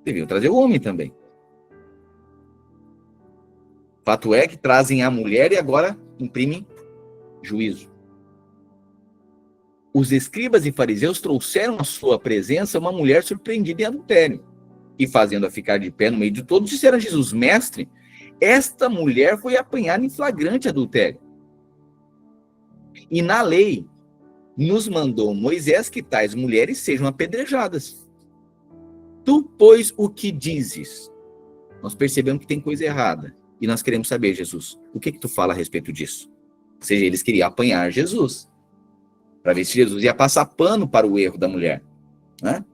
Deviam trazer o homem também. Fato é que trazem a mulher e agora imprimem juízo. Os escribas e fariseus trouxeram à sua presença uma mulher surpreendida em adultério. E fazendo-a ficar de pé no meio de todos, disseram a Jesus, mestre, esta mulher foi apanhada em flagrante adultério. E na lei, nos mandou Moisés que tais mulheres sejam apedrejadas. Tu, pois, o que dizes? Nós percebemos que tem coisa errada. E nós queremos saber, Jesus, o que tu fala a respeito disso? Ou seja, eles queriam apanhar Jesus. Para ver se Jesus ia passar pano para o erro da mulher. Né?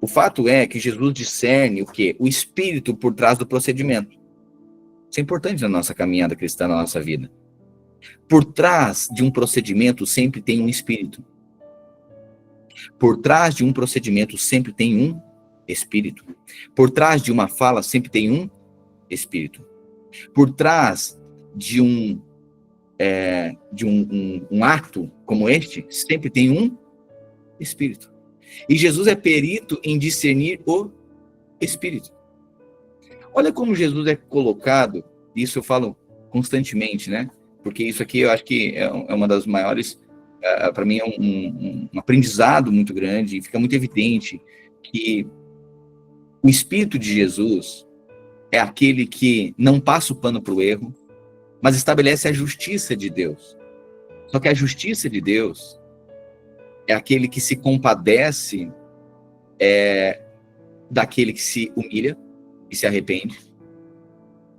O fato é que Jesus discerne o quê? O espírito por trás do procedimento. Isso é importante na nossa caminhada cristã, na nossa vida. Por trás de um procedimento sempre tem um espírito. Por trás de um procedimento sempre tem um espírito. Por trás de uma fala sempre tem um espírito. Por trás de um ato como este, sempre tem um espírito. E Jesus é perito em discernir o espírito. Olha como Jesus é colocado, isso eu falo constantemente, né? Porque isso aqui eu acho que é uma das maiores, para mim é um aprendizado muito grande, e fica muito evidente que o Espírito de Jesus é aquele que não passa o pano para o erro, mas estabelece a justiça de Deus. Só que a justiça de Deus é aquele que se compadece daquele que se humilha e se arrepende.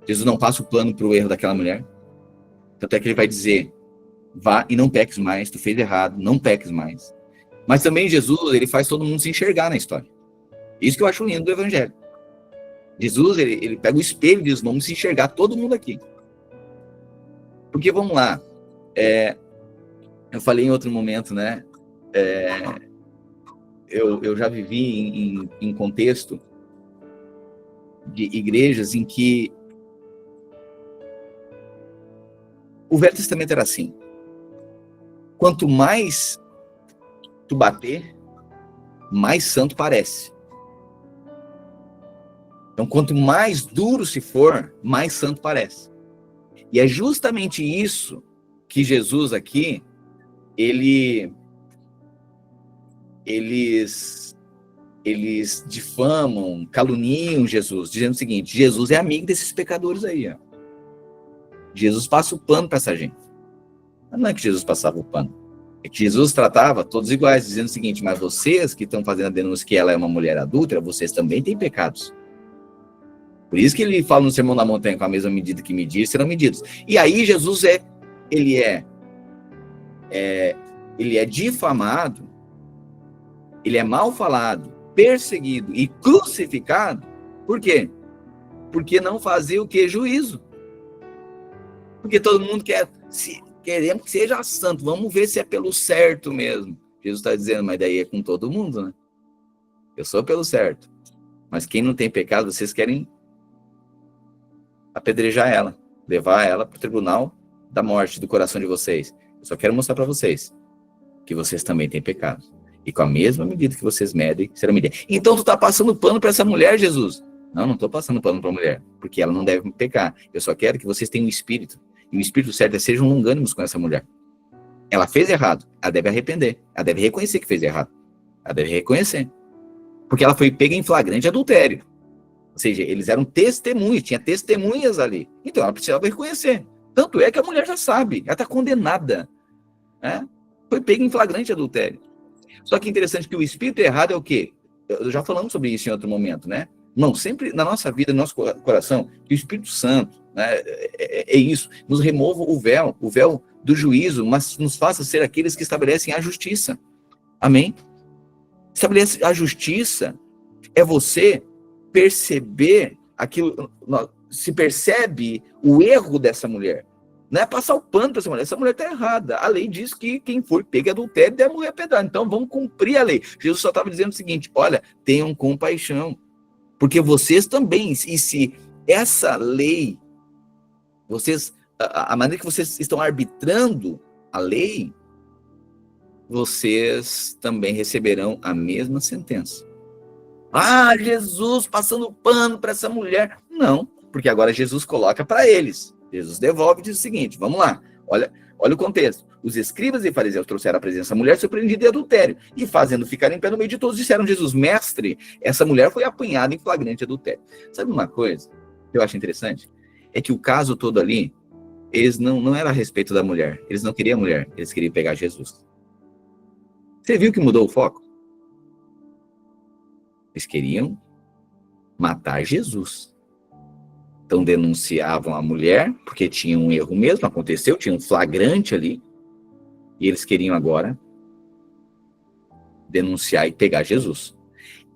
Jesus não passa o pano para o erro daquela mulher. Tanto é que ele vai dizer, vá e não peques mais, tu fez errado, não peques mais. Mas também Jesus, ele faz todo mundo se enxergar na história. Isso que eu acho lindo do Evangelho. Jesus, ele pega o espelho e diz, vamos se enxergar todo mundo aqui. Porque, vamos lá, eu falei em outro momento, né? Eu já vivi em contexto de igrejas em que o Velho Testamento era assim. Quanto mais tu bater, mais santo parece. Então, quanto mais duro se for, mais santo parece. E é justamente isso que Jesus aqui, eles difamam, caluniam Jesus, dizendo o seguinte, Jesus é amigo desses pecadores aí, ó. Jesus passa o pano para essa gente. Mas não é que Jesus passava o pano. É que Jesus tratava todos iguais, dizendo o seguinte: mas vocês que estão fazendo a denúncia que ela é uma mulher adúltera, vocês também têm pecados. Por isso que ele fala no Sermão da Montanha: com a mesma medida que medir, serão medidos. E aí Jesus ele é difamado, ele é mal falado, perseguido e crucificado. Por quê? Porque não fazia o que? Juízo. Porque todo mundo queremos que seja santo, vamos ver se é pelo certo mesmo. Jesus está dizendo: mas daí é com todo mundo, né? Eu sou pelo certo. Mas quem não tem pecado, vocês querem apedrejar ela, levar ela para o tribunal da morte do coração de vocês. Eu só quero mostrar para vocês que vocês também têm pecado. E com a mesma medida que vocês medem, serão medidas. Então tu está passando pano para essa mulher, Jesus? Não estou passando pano para a mulher, porque ela não deve pecar. Eu só quero que vocês tenham um espírito. E o espírito certo é: sejam longânimos com essa mulher. Ela fez errado, ela deve arrepender. Ela deve reconhecer que fez errado. Ela deve reconhecer. Porque ela foi pega em flagrante adultério. Ou seja, eles eram testemunhas, tinha testemunhas ali. Então ela precisava reconhecer. Tanto é que a mulher já sabe, ela está condenada. Né? Foi pega em flagrante adultério. Só que interessante que o espírito errado é o quê? Eu já falamos sobre isso em outro momento, né? Não, sempre na nossa vida, no nosso coração, que o Espírito Santo, né, é isso, nos remova o véu do juízo, mas nos faça ser aqueles que estabelecem a justiça. Amém? Estabelecer a justiça é você perceber aquilo, se percebe o erro dessa mulher. Não é passar o pano para essa mulher está errada. A lei diz que quem for pego em adultério deve morrer pedrada. Então vamos cumprir a lei. Jesus só estava dizendo o seguinte: olha, tenham compaixão, porque vocês também, e se essa lei, a maneira que vocês estão arbitrando a lei, vocês também receberão a mesma sentença. Ah, Jesus passando pano para essa mulher. Não, porque agora Jesus coloca para eles. Jesus devolve e diz o seguinte: vamos lá, olha o contexto. Os escribas e fariseus trouxeram à presença a mulher surpreendida em adultério, e fazendo ficar em pé no meio de todos, disseram: Jesus, mestre, essa mulher foi apanhada em flagrante adultério. Sabe uma coisa que eu acho interessante? É que o caso todo ali, eles não era a respeito da mulher, eles não queriam a mulher, eles queriam pegar Jesus. Você viu que mudou o foco? Eles queriam matar Jesus. Então denunciavam a mulher, porque tinha um erro mesmo, aconteceu, tinha um flagrante ali, e eles queriam agora denunciar e pegar Jesus.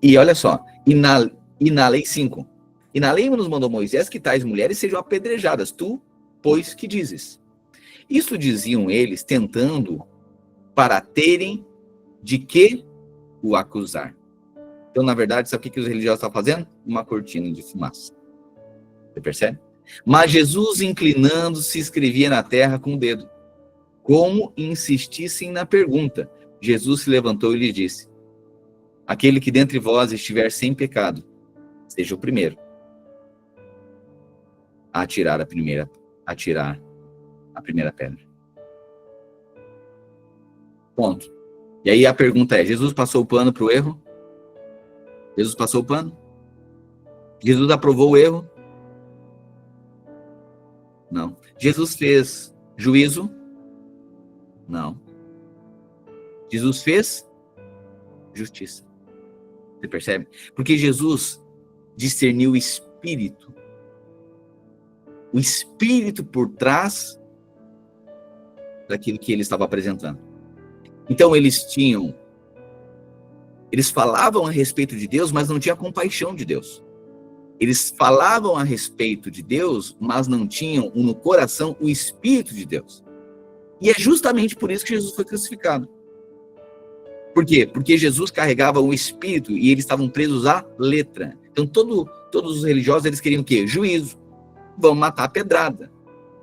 E olha só, e na lei 5, e na lei nos mandou Moisés que tais mulheres sejam apedrejadas, tu, pois, que dizes? Isso diziam eles, tentando para terem de que o acusar. Então, na verdade, sabe o que os religiosos estão fazendo? Uma cortina de fumaça. Você percebe? Mas Jesus, inclinando-se, escrevia na terra com o dedo. Como insistissem na pergunta, Jesus se levantou e lhe disse: aquele que dentre vós estiver sem pecado, seja o primeiro a atirar a primeira pedra. Ponto. E aí a pergunta é: Jesus passou o pano para o erro? Jesus passou o pano? Jesus aprovou o erro? Não. Jesus fez juízo? Não. Jesus fez justiça. Você percebe? Porque Jesus discerniu o espírito por trás daquilo que ele estava apresentando. Então eles falavam a respeito de Deus, mas não tinham compaixão de Deus. Eles falavam a respeito de Deus, mas não tinham no coração o Espírito de Deus. E é justamente por isso que Jesus foi crucificado. Por quê? Porque Jesus carregava o Espírito e eles estavam presos à letra. Então todos os religiosos, eles queriam o quê? Juízo. Vão matar a pedrada.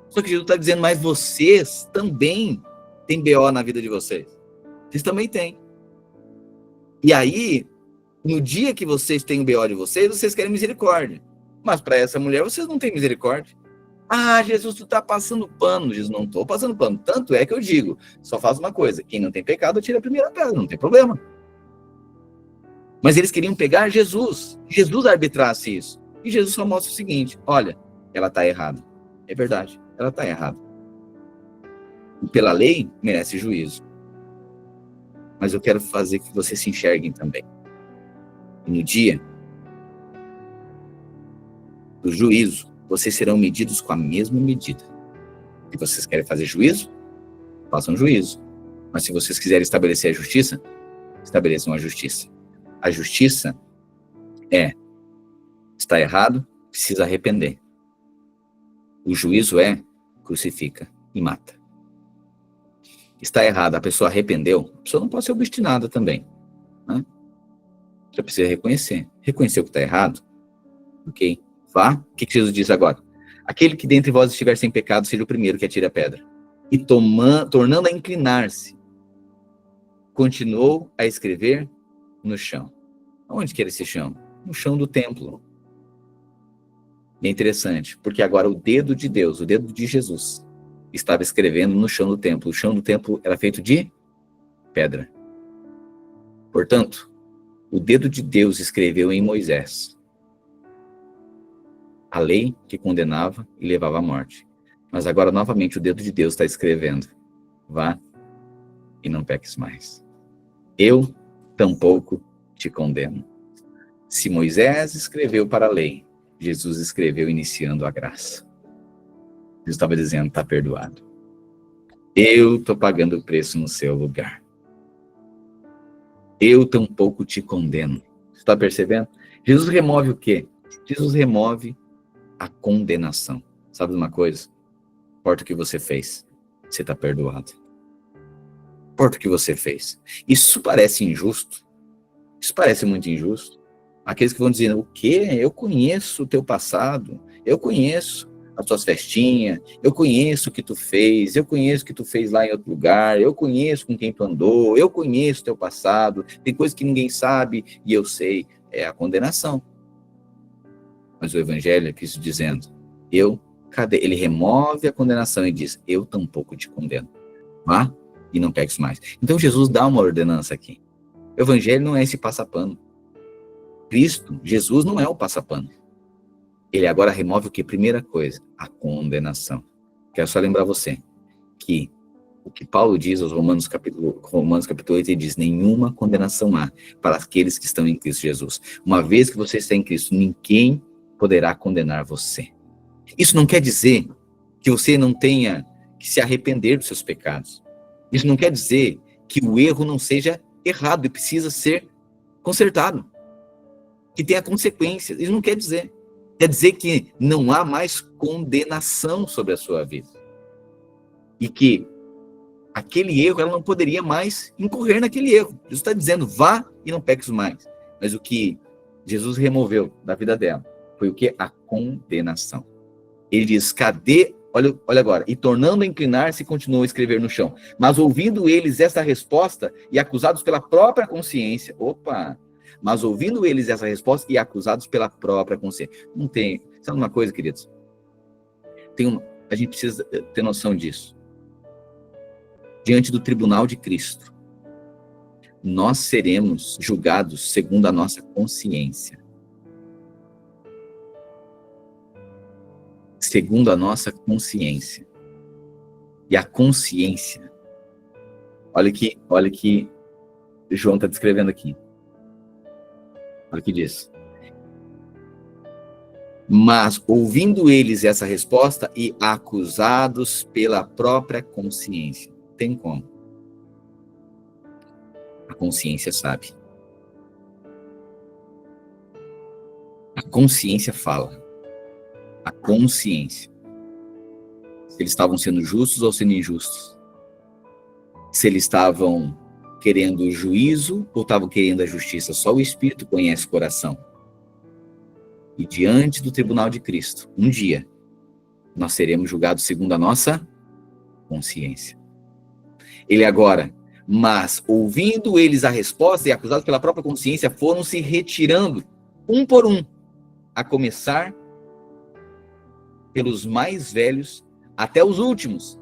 Só que Jesus está dizendo: mas vocês também têm BO na vida de vocês. Vocês também têm. E aí, no dia que vocês têm o BO de vocês querem misericórdia. Mas para essa mulher, vocês não têm misericórdia. Ah, Jesus, tu está passando pano. Jesus, não estou passando pano. Tanto é que eu digo, só faz uma coisa: quem não tem pecado, tira a primeira pedra, não tem problema. Mas eles queriam pegar Jesus. Jesus arbitrasse isso. E Jesus só mostra o seguinte: olha, ela está errada. É verdade, ela está errada. E pela lei, merece juízo. mas eu quero fazer que vocês se enxerguem também. E no dia do juízo, vocês serão medidos com a mesma medida. Se vocês querem fazer juízo, façam juízo. Mas se vocês quiserem estabelecer a justiça, estabeleçam a justiça. A justiça está errado, precisa arrepender. O juízo crucifica e mata. Está errado, a pessoa arrependeu, a pessoa não pode ser obstinada também. Né? Você precisa reconhecer. Reconheceu que está errado? Ok, vá. O que Jesus diz agora? Aquele que dentre vós estiver sem pecado, seja o primeiro que atire a pedra. E tornando a inclinar-se, continuou a escrever no chão. Onde que era esse chão? No chão do templo. E é interessante, porque agora o dedo de Deus, o dedo de Jesus, estava escrevendo no chão do templo. O chão do templo era feito de pedra. Portanto, o dedo de Deus escreveu em Moisés a lei que condenava e levava à morte. Mas agora, novamente, o dedo de Deus está escrevendo: vá e não peques mais. Eu tampouco te condeno. Se Moisés escreveu para a lei, Jesus escreveu iniciando a graça. Jesus estava dizendo: está perdoado. Eu estou pagando o preço no seu lugar. Eu tampouco te condeno. Você está percebendo? Jesus remove o quê? Jesus remove a condenação. Sabe uma coisa? Não importa o que você fez, você está perdoado. Não importa o que você fez. Isso parece injusto. Isso parece muito injusto. Aqueles que vão dizer: o quê? Eu conheço o teu passado. Eu conheço as tuas festinhas. Eu conheço o que tu fez. Eu conheço o que tu fez lá em outro lugar. Eu conheço com quem tu andou. Eu conheço o teu passado. Tem coisas que ninguém sabe e eu sei. É a condenação. Mas o Evangelho é Cristo dizendo: cadê? Ele remove a condenação e diz: eu tampouco te condeno. Vá e não peques mais. Então Jesus dá uma ordenança aqui. O Evangelho não é esse passapano. Cristo, Jesus não é o passapano. Ele agora remove o que? Primeira coisa, a condenação. Quero só lembrar você que o que Paulo diz aos Romanos capítulo 8, ele diz: nenhuma condenação há para aqueles que estão em Cristo Jesus. Uma vez que você está em Cristo, ninguém poderá condenar você. Isso não quer dizer que você não tenha que se arrepender dos seus pecados. Isso não quer dizer que o erro não seja errado e precisa ser consertado, que tenha consequências. Isso não quer dizer. Quer dizer que não há mais condenação sobre a sua vida. E que aquele erro, ela não poderia mais incorrer naquele erro. Jesus está dizendo: vá e não peques mais. Mas o que Jesus removeu da vida dela foi o que? A condenação. Ele diz: cadê? Olha agora. E tornando a inclinar-se, continuou a escrever no chão. Mas ouvindo eles essa resposta e acusados pela própria consciência. Mas ouvindo eles essa resposta e acusados pela própria consciência. Não tem. Sabe uma coisa, queridos? A gente precisa ter noção disso. Diante do tribunal de Cristo, nós seremos julgados segundo a nossa consciência. Segundo a nossa consciência. E a consciência, olha que João está descrevendo aqui. Olha o que diz. Mas, ouvindo eles essa resposta e acusados pela própria consciência. Tem como? A consciência sabe. A consciência fala. A consciência. Se eles estavam sendo justos ou sendo injustos. Se eles estavam querendo o juízo ou estavam querendo a justiça. Só o Espírito conhece o coração. E diante do tribunal de Cristo, um dia, nós seremos julgados segundo a nossa consciência. Ele agora, mas ouvindo eles a resposta e acusados pela própria consciência, foram se retirando, um por um, a começar pelos mais velhos até os últimos,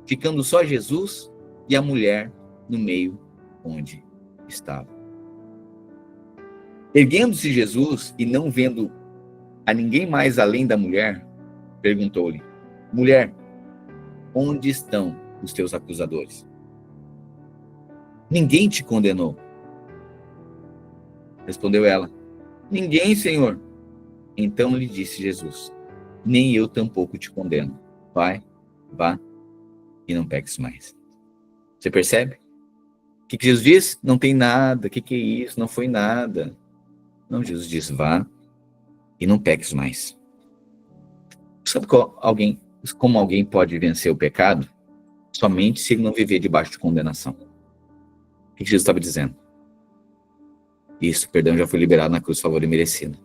ficando só Jesus e a mulher no meio onde estava. Erguendo-se Jesus e não vendo a ninguém mais além da mulher, perguntou-lhe: mulher, onde estão os teus acusadores? Ninguém te condenou. Respondeu ela: ninguém, Senhor. Então lhe disse Jesus: nem eu tampouco te condeno. Vai, vá e não peques mais. Você percebe? O que Jesus diz? Não tem nada. O que é isso? Não foi nada. Não, Jesus diz: vá e não peques mais. Sabe como alguém pode vencer o pecado? Somente se ele não viver debaixo de condenação. O que Jesus estava dizendo? Isso, perdão já foi liberado na cruz, favor e merecido.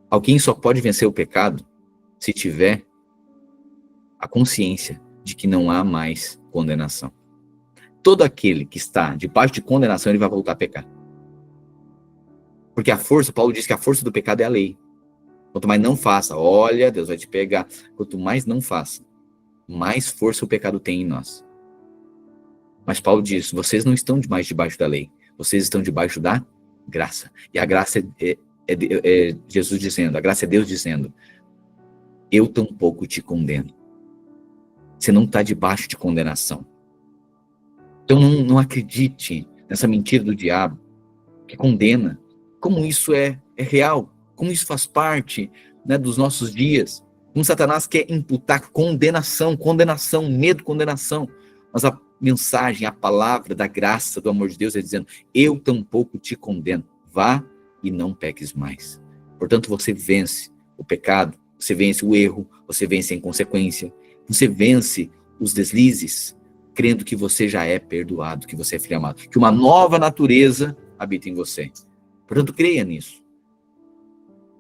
Alguém só pode vencer o pecado se tiver a consciência de que não há mais condenação. Todo aquele que está debaixo de condenação, ele vai voltar a pecar. Porque a força, Paulo diz que a força do pecado é a lei. Quanto mais não faça, olha, Deus vai te pegar. Quanto mais não faça, mais força o pecado tem em nós. Mas Paulo diz, vocês não estão mais debaixo da lei, vocês estão debaixo da graça. E a graça é Jesus dizendo, a graça é Deus dizendo, eu tampouco te condeno. Você não está debaixo de condenação. Então não acredite nessa mentira do diabo que condena. Como isso é real, como isso faz parte, né, dos nossos dias. Como Satanás quer imputar condenação, medo, condenação. Mas a mensagem, a palavra da graça, do amor de Deus é dizendo, eu tampouco te condeno. Vá e não peques mais. Portanto, você vence o pecado, você vence o erro, você vence a inconsequência, você vence os deslizes, crendo que você já é perdoado, que você é filho amado, que uma nova natureza habita em você. Portanto, creia nisso.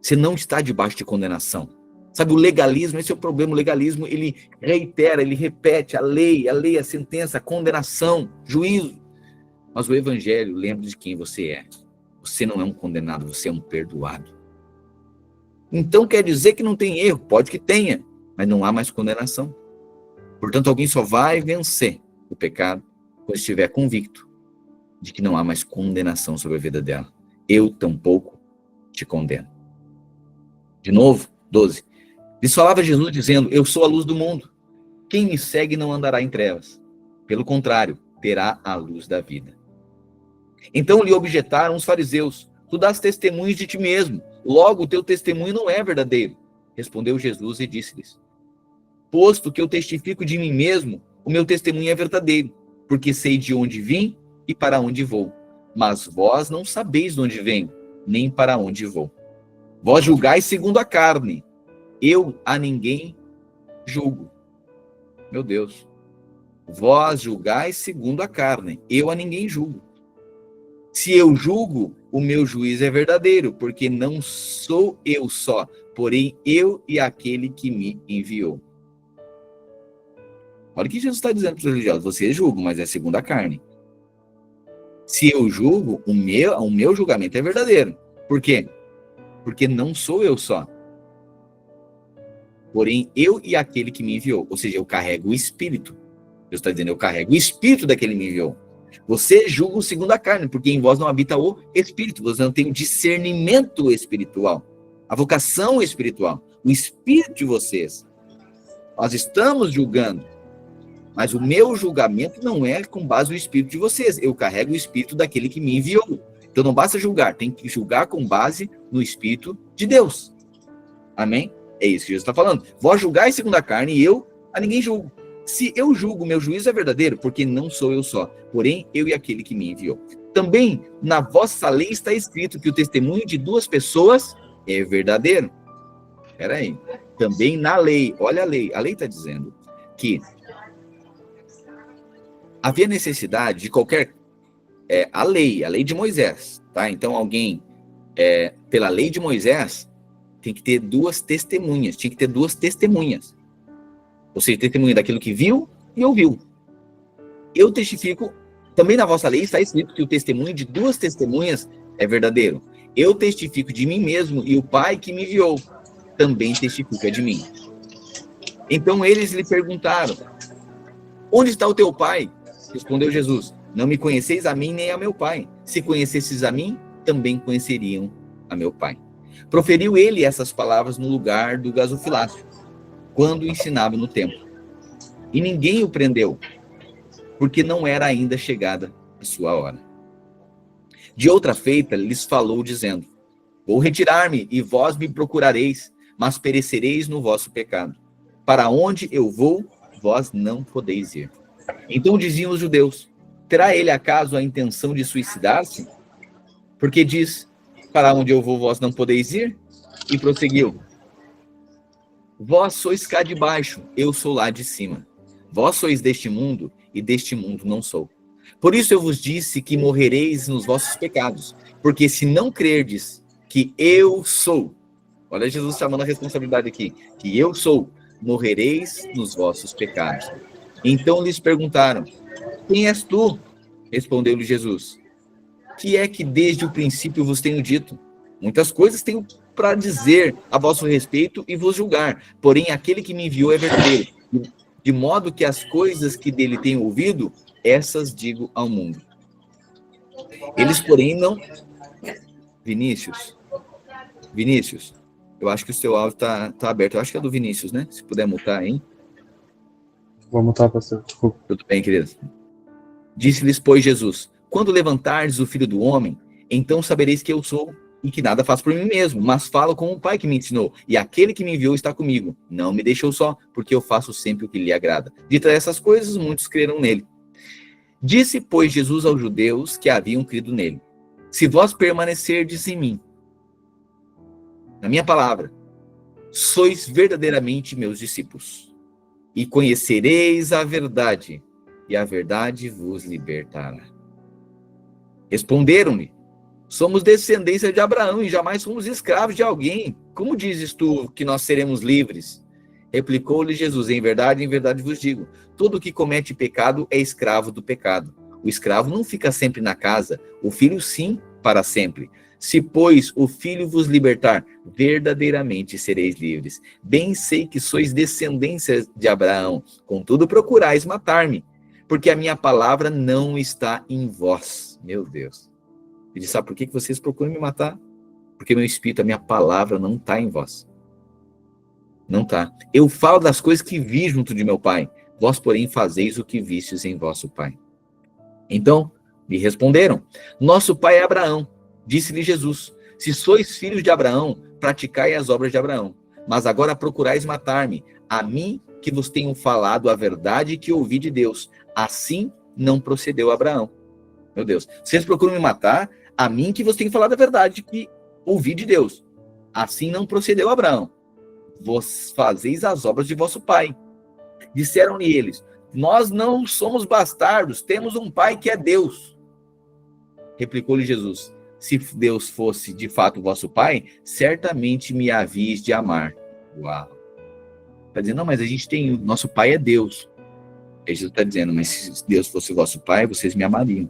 Você não está debaixo de condenação. Sabe, o legalismo, esse é o problema. O legalismo, ele reitera, ele repete a lei, a sentença, a condenação, juízo. Mas o evangelho, lembre de quem você é. Você não é um condenado, você é um perdoado. Então quer dizer que não tem erro? Pode que tenha, mas não há mais condenação. Portanto, alguém só vai vencer o pecado quando estiver convicto de que não há mais condenação sobre a vida dela. Eu tampouco te condeno. De novo, 12. Lhes falava Jesus dizendo, eu sou a luz do mundo. Quem me segue não andará em trevas. Pelo contrário, terá a luz da vida. Então lhe objetaram os fariseus, tu dás testemunhos de ti mesmo, logo o teu testemunho não é verdadeiro. Respondeu Jesus e disse-lhes, posto que eu testifico de mim mesmo, o meu testemunho é verdadeiro, porque sei de onde vim e para onde vou. Mas vós não sabeis de onde venho, nem para onde vou. Vós julgais segundo a carne, eu a ninguém julgo. Meu Deus. Vós julgais segundo a carne, eu a ninguém julgo. Se eu julgo, o meu juízo é verdadeiro, porque não sou eu só, porém eu e aquele que me enviou. Olha o que Jesus está dizendo para os religiosos, vocês julgam, mas é segundo a carne. Se eu julgo, o meu julgamento é verdadeiro. Por quê? Porque não sou eu só, porém eu e aquele que me enviou. Ou seja, eu carrego o Espírito. Deus está dizendo, eu carrego o Espírito daquele que me enviou. Você julga segundo a carne, porque em vós não habita o Espírito. Você não tem o discernimento espiritual, a vocação espiritual, o Espírito de vocês. Nós estamos julgando, mas o meu julgamento não é com base no Espírito de vocês. Eu carrego o Espírito daquele que me enviou. Então não basta julgar, tem que julgar com base no Espírito de Deus. Amém? É isso que Jesus está falando. Vós julgais segundo a carne e eu a ninguém julgo. Se eu julgo, meu juízo é verdadeiro, porque não sou eu só, porém eu e aquele que me enviou. Também na vossa lei está escrito que o testemunho de duas pessoas é verdadeiro. Espera aí. Também na lei, olha a lei está dizendo que havia necessidade de qualquer... a lei de Moisés, tá? Então alguém, pela lei de Moisés, tem que ter duas testemunhas, tinha que ter duas testemunhas. Ou seja, testemunha daquilo que viu e ouviu. Eu testifico, também na vossa lei está escrito que o testemunho de duas testemunhas é verdadeiro. Eu testifico de mim mesmo e o Pai que me enviou também testifica de mim. Então eles lhe perguntaram, onde está o teu Pai? Respondeu Jesus, não me conheceis a mim nem a meu Pai. Se conhecesses a mim, também conheceriam a meu Pai. Proferiu ele essas palavras no lugar do gasofilácio, quando ensinava no templo. E ninguém o prendeu, porque não era ainda chegada sua hora. De outra feita, lhes falou, dizendo: vou retirar-me, e vós me procurareis, mas perecereis no vosso pecado. Para onde eu vou, vós não podeis ir. Então diziam os judeus: terá ele acaso a intenção de suicidar-se? Porque diz: para onde eu vou, vós não podeis ir? E prosseguiu: vós sois cá de baixo, eu sou lá de cima. Vós sois deste mundo, e deste mundo não sou. Por isso eu vos disse que morrereis nos vossos pecados, porque se não crerdes que eu sou, olha Jesus chamando a responsabilidade aqui, que eu sou, morrereis nos vossos pecados. Então lhes perguntaram: quem és tu? Respondeu-lhe Jesus: que é que desde o princípio vos tenho dito? Muitas coisas tenho para dizer a vosso respeito e vos julgar, porém aquele que me enviou é verdadeiro, de modo que as coisas que dele tenho ouvido, essas digo ao mundo. Eles, porém, não... Vinícius, eu acho que o seu áudio tá aberto. Eu acho que é do Vinícius, né? Se puder mutar, hein? Vou mutar, pastor. Desculpa. Tudo bem, querido. Disse-lhes, pois, Jesus: quando levantardes o Filho do Homem, então sabereis que eu sou, e que nada faço por mim mesmo, mas falo como o Pai que me ensinou, e aquele que me enviou está comigo. Não me deixou só, porque eu faço sempre o que lhe agrada. Ditas essas coisas, muitos creram nele. Disse, pois, Jesus aos judeus que haviam crido nele: se vós permanecerdes em mim, na minha palavra, sois verdadeiramente meus discípulos, e conhecereis a verdade, e a verdade vos libertará. Responderam-lhe: somos descendência de Abraão e jamais fomos escravos de alguém. Como dizes tu que nós seremos livres? Replicou-lhe Jesus: em verdade vos digo, todo que comete pecado é escravo do pecado. O escravo não fica sempre na casa, o filho sim, para sempre. Se, pois, o Filho vos libertar, verdadeiramente sereis livres. Bem sei que sois descendência de Abraão, contudo procurais matar-me, porque a minha palavra não está em vós. Meu Deus. Ele sabe por que vocês procuram me matar? Porque meu espírito, a minha palavra não está em vós. Não está. Eu falo das coisas que vi junto de meu Pai. Vós, porém, fazeis o que vistes em vosso Pai. Então, lhe responderam: nosso pai é Abraão. Disse-lhe Jesus: se sois filhos de Abraão, praticai as obras de Abraão. Mas agora procurais matar-me, a mim que vos tenho falado a verdade que ouvi de Deus. Assim não procedeu Abraão. Meu Deus, vocês procuram me matar, a mim que vos tenho falado a verdade que ouvi de Deus. Assim não procedeu Abraão. Vós fazeis as obras de vosso pai. Disseram-lhe eles: nós não somos bastardos, temos um pai que é Deus. Replicou-lhe Jesus: se Deus fosse de fato vosso pai, certamente me havíeis de amar. Uau! Está dizendo, não, mas a gente tem, nosso pai é Deus. Aí Jesus está dizendo, mas se Deus fosse vosso pai, vocês me amariam.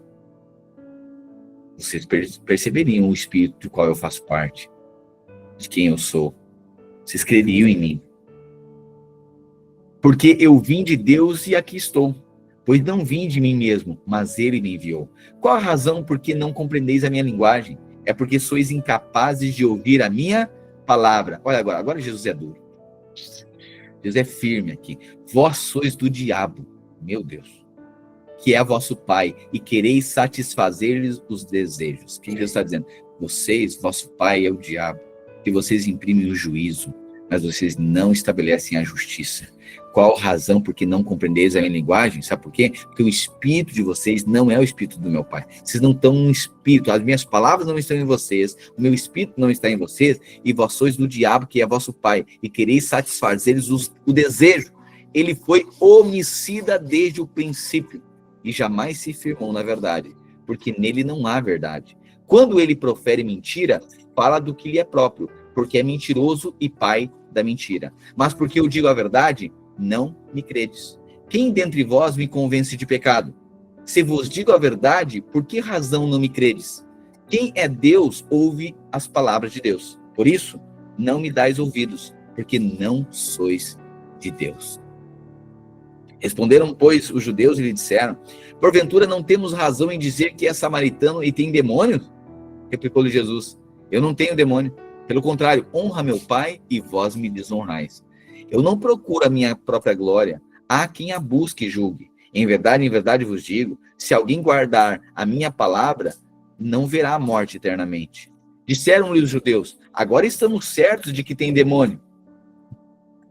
Vocês perceberiam o espírito do qual eu faço parte, de quem eu sou. Vocês creriam em mim. Porque eu vim de Deus e aqui estou. Pois não vim de mim mesmo, mas ele me enviou. Qual a razão por que não compreendeis a minha linguagem? É porque sois incapazes de ouvir a minha palavra. Olha agora Jesus é duro. Jesus é firme aqui. Vós sois do diabo, meu Deus, que é vosso pai, e quereis satisfazer-lhes os desejos. O que Jesus está dizendo? Vocês, vosso pai é o diabo, que vocês imprimem o juízo, mas vocês não estabelecem a justiça. Qual razão por que não compreendeis a minha linguagem? Sabe por quê? Porque o espírito de vocês não é o espírito do meu pai. Vocês não estão no espírito, as minhas palavras não estão em vocês, o meu espírito não está em vocês, e vós sois do diabo, que é vosso pai, e quereis satisfazer-lhes o desejo. Ele foi homicida desde o princípio, e jamais se firmou na verdade, porque nele não há verdade. Quando ele profere mentira, fala do que lhe é próprio, porque é mentiroso e pai da mentira. Mas porque eu digo a verdade, não me credes. Quem dentre vós me convence de pecado? Se vos digo a verdade, por que razão não me credes? Quem é Deus ouve as palavras de Deus. Por isso, não me dais ouvidos, porque não sois de Deus. Responderam, pois, os judeus e lhe disseram: porventura não temos razão em dizer que é samaritano e tem demônio? Replicou-lhe Jesus: eu não tenho demônio. Pelo contrário, honra meu Pai e vós me desonrais. Eu não procuro a minha própria glória. Há quem a busque e julgue. Em verdade vos digo, se alguém guardar a minha palavra, não verá a morte eternamente. Disseram-lhe os judeus, agora estamos certos de que tem demônio.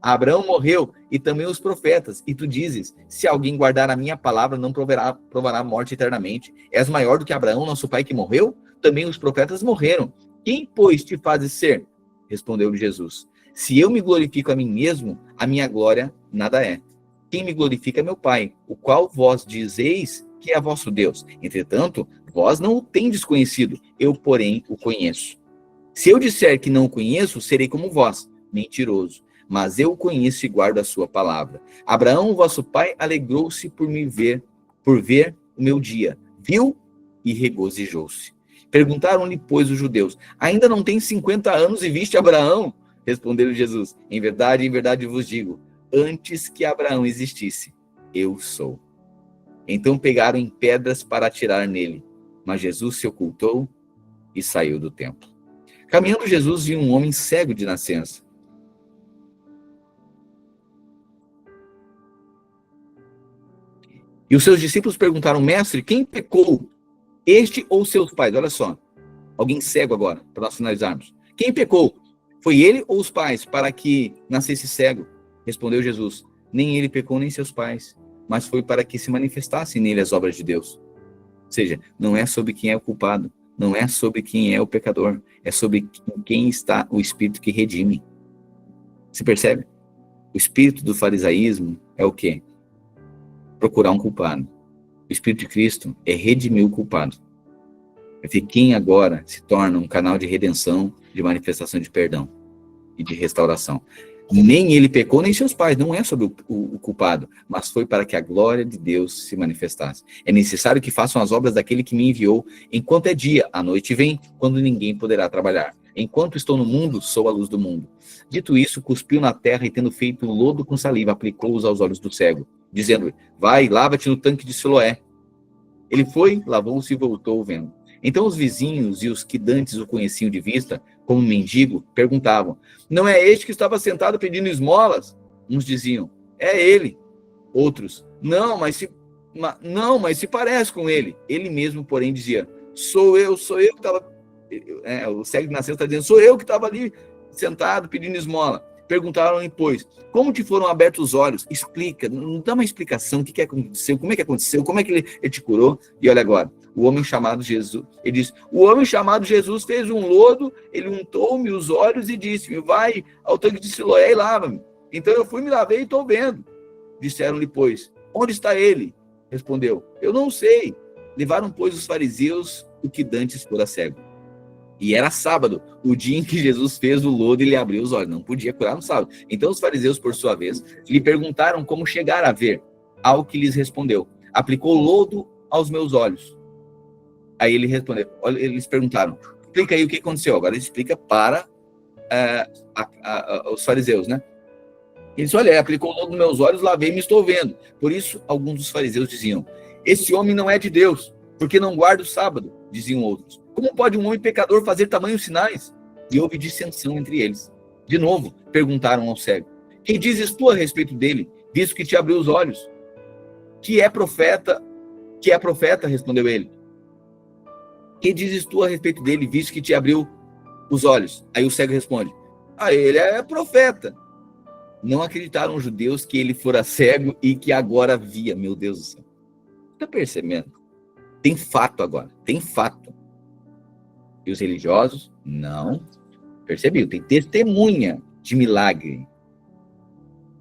Abraão morreu e também os profetas. E tu dizes, se alguém guardar a minha palavra, não provará a morte eternamente. És maior do que Abraão, nosso pai que morreu? Também os profetas morreram. Quem, pois, te fazes ser? Respondeu-lhe Jesus. Se eu me glorifico a mim mesmo, a minha glória nada é. Quem me glorifica é meu Pai, o qual vós dizeis que é vosso Deus. Entretanto, vós não o tendes conhecido, eu, porém, o conheço. Se eu disser que não o conheço, serei como vós, mentiroso. Mas eu o conheço e guardo a sua palavra. Abraão, vosso pai, alegrou-se por ver o meu dia. Viu e regozijou-se. Perguntaram-lhe, pois, os judeus, ainda não tem 50 anos e viste Abraão? Respondeu Jesus, em verdade vos digo, antes que Abraão existisse, eu sou. Então pegaram em pedras para atirar nele, mas Jesus se ocultou e saiu do templo. Caminhando, Jesus viu um homem cego de nascença. E os seus discípulos perguntaram, mestre, quem pecou? Este ou seus pais? Olha só, alguém cego agora, para nós finalizarmos. Quem pecou? Foi ele ou os pais para que nascesse cego? Respondeu Jesus, nem ele pecou nem seus pais, mas foi para que se manifestassem nele as obras de Deus. Ou seja, não é sobre quem é o culpado, não é sobre quem é o pecador, é sobre quem está o Espírito que redime. Você percebe? O espírito do farisaísmo é o quê? Procurar um culpado. O Espírito de Cristo é redimir o culpado. É ver quem agora se torna um canal de redenção, de manifestação de perdão e de restauração. Nem ele pecou, nem seus pais. Não é sobre o culpado, mas foi para que a glória de Deus se manifestasse. É necessário que façam as obras daquele que me enviou. Enquanto é dia, a noite vem, quando ninguém poderá trabalhar. Enquanto estou no mundo, sou a luz do mundo. Dito isso, cuspiu na terra e, tendo feito lodo com saliva, aplicou-os aos olhos do cego, dizendo, vai, lava-te no tanque de Siloé. Ele foi, lavou-se e voltou vendo. Então os vizinhos e os que dantes o conheciam de vista, como mendigo, perguntavam, não é este que estava sentado pedindo esmolas? Uns diziam, é ele. Outros, não, mas se parece com ele. Ele mesmo, porém, dizia, sou eu que estava... o cego de nascença está dizendo, sou eu que estava ali sentado pedindo esmola. Perguntaram-lhe, pois, como te foram abertos os olhos? Explica, não dá uma explicação, o que aconteceu, como é que aconteceu, como é que ele te curou? E olha agora, o homem chamado Jesus, ele diz, o homem chamado Jesus fez um lodo, ele untou-me os olhos e disse, vai ao tanque de Siloé e lava-me. Então eu fui, me lavei e estou vendo. Disseram-lhe, pois, onde está ele? Respondeu, eu não sei. Levaram, pois, os fariseus o que dantes fora cego. E era sábado, o dia em que Jesus fez o lodo e lhe abriu os olhos. Não podia curar no sábado. Então os fariseus, por sua vez, lhe perguntaram como chegar a ver. Ao que lhes respondeu, aplicou lodo aos meus olhos. Aí ele respondeu, eles perguntaram, explica aí o que aconteceu. Agora ele explica para os fariseus, né? Ele disse, olha, aplicou lodo nos meus olhos, lavei e me estou vendo. Por isso, alguns dos fariseus diziam, esse homem não é de Deus, porque não guarda o sábado, diziam outros. Como pode um homem pecador fazer tamanhos sinais? E houve dissensão entre eles. De novo, perguntaram ao cego, quem dizes tu a respeito dele, visto que te abriu os olhos? Que é profeta, respondeu ele. Que dizes tu a respeito dele, visto que te abriu os olhos? Aí o cego responde, ele é profeta. Não acreditaram os judeus que ele fora cego e que agora via. Meu Deus do céu. Está percebendo? Tem fato agora, tem fato. E os religiosos? Não. Percebeu? Tem testemunha de milagre.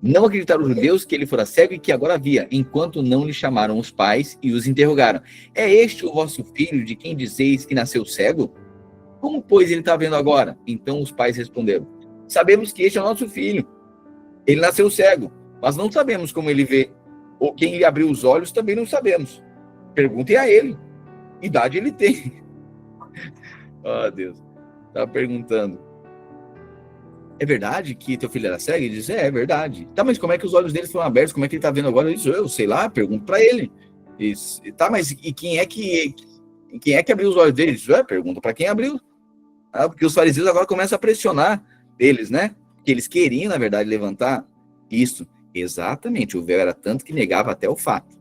Não acreditaram os judeus que ele fora cego e que agora via, enquanto não lhe chamaram os pais e os interrogaram. É este o vosso filho de quem dizeis que nasceu cego? Como, pois, ele está vendo agora? Então os pais responderam, sabemos que este é o nosso filho. Ele nasceu cego, mas não sabemos como ele vê. Ou quem lhe abriu os olhos também não sabemos. Perguntem a ele. Idade ele tem. Oh, Deus. Estava perguntando. É verdade que teu filho era cego? Ele diz, é verdade. Tá, mas como é que os olhos dele foram abertos? Como é que ele está vendo agora? Ele diz, eu sei lá, pergunto para ele. Diz, tá, mas e quem é que abriu os olhos dele? Ele diz, pergunta para quem abriu. Porque os fariseus agora começam a pressionar eles, né? Que eles queriam, na verdade, levantar isso. Exatamente, o véu era tanto que negava até o fato.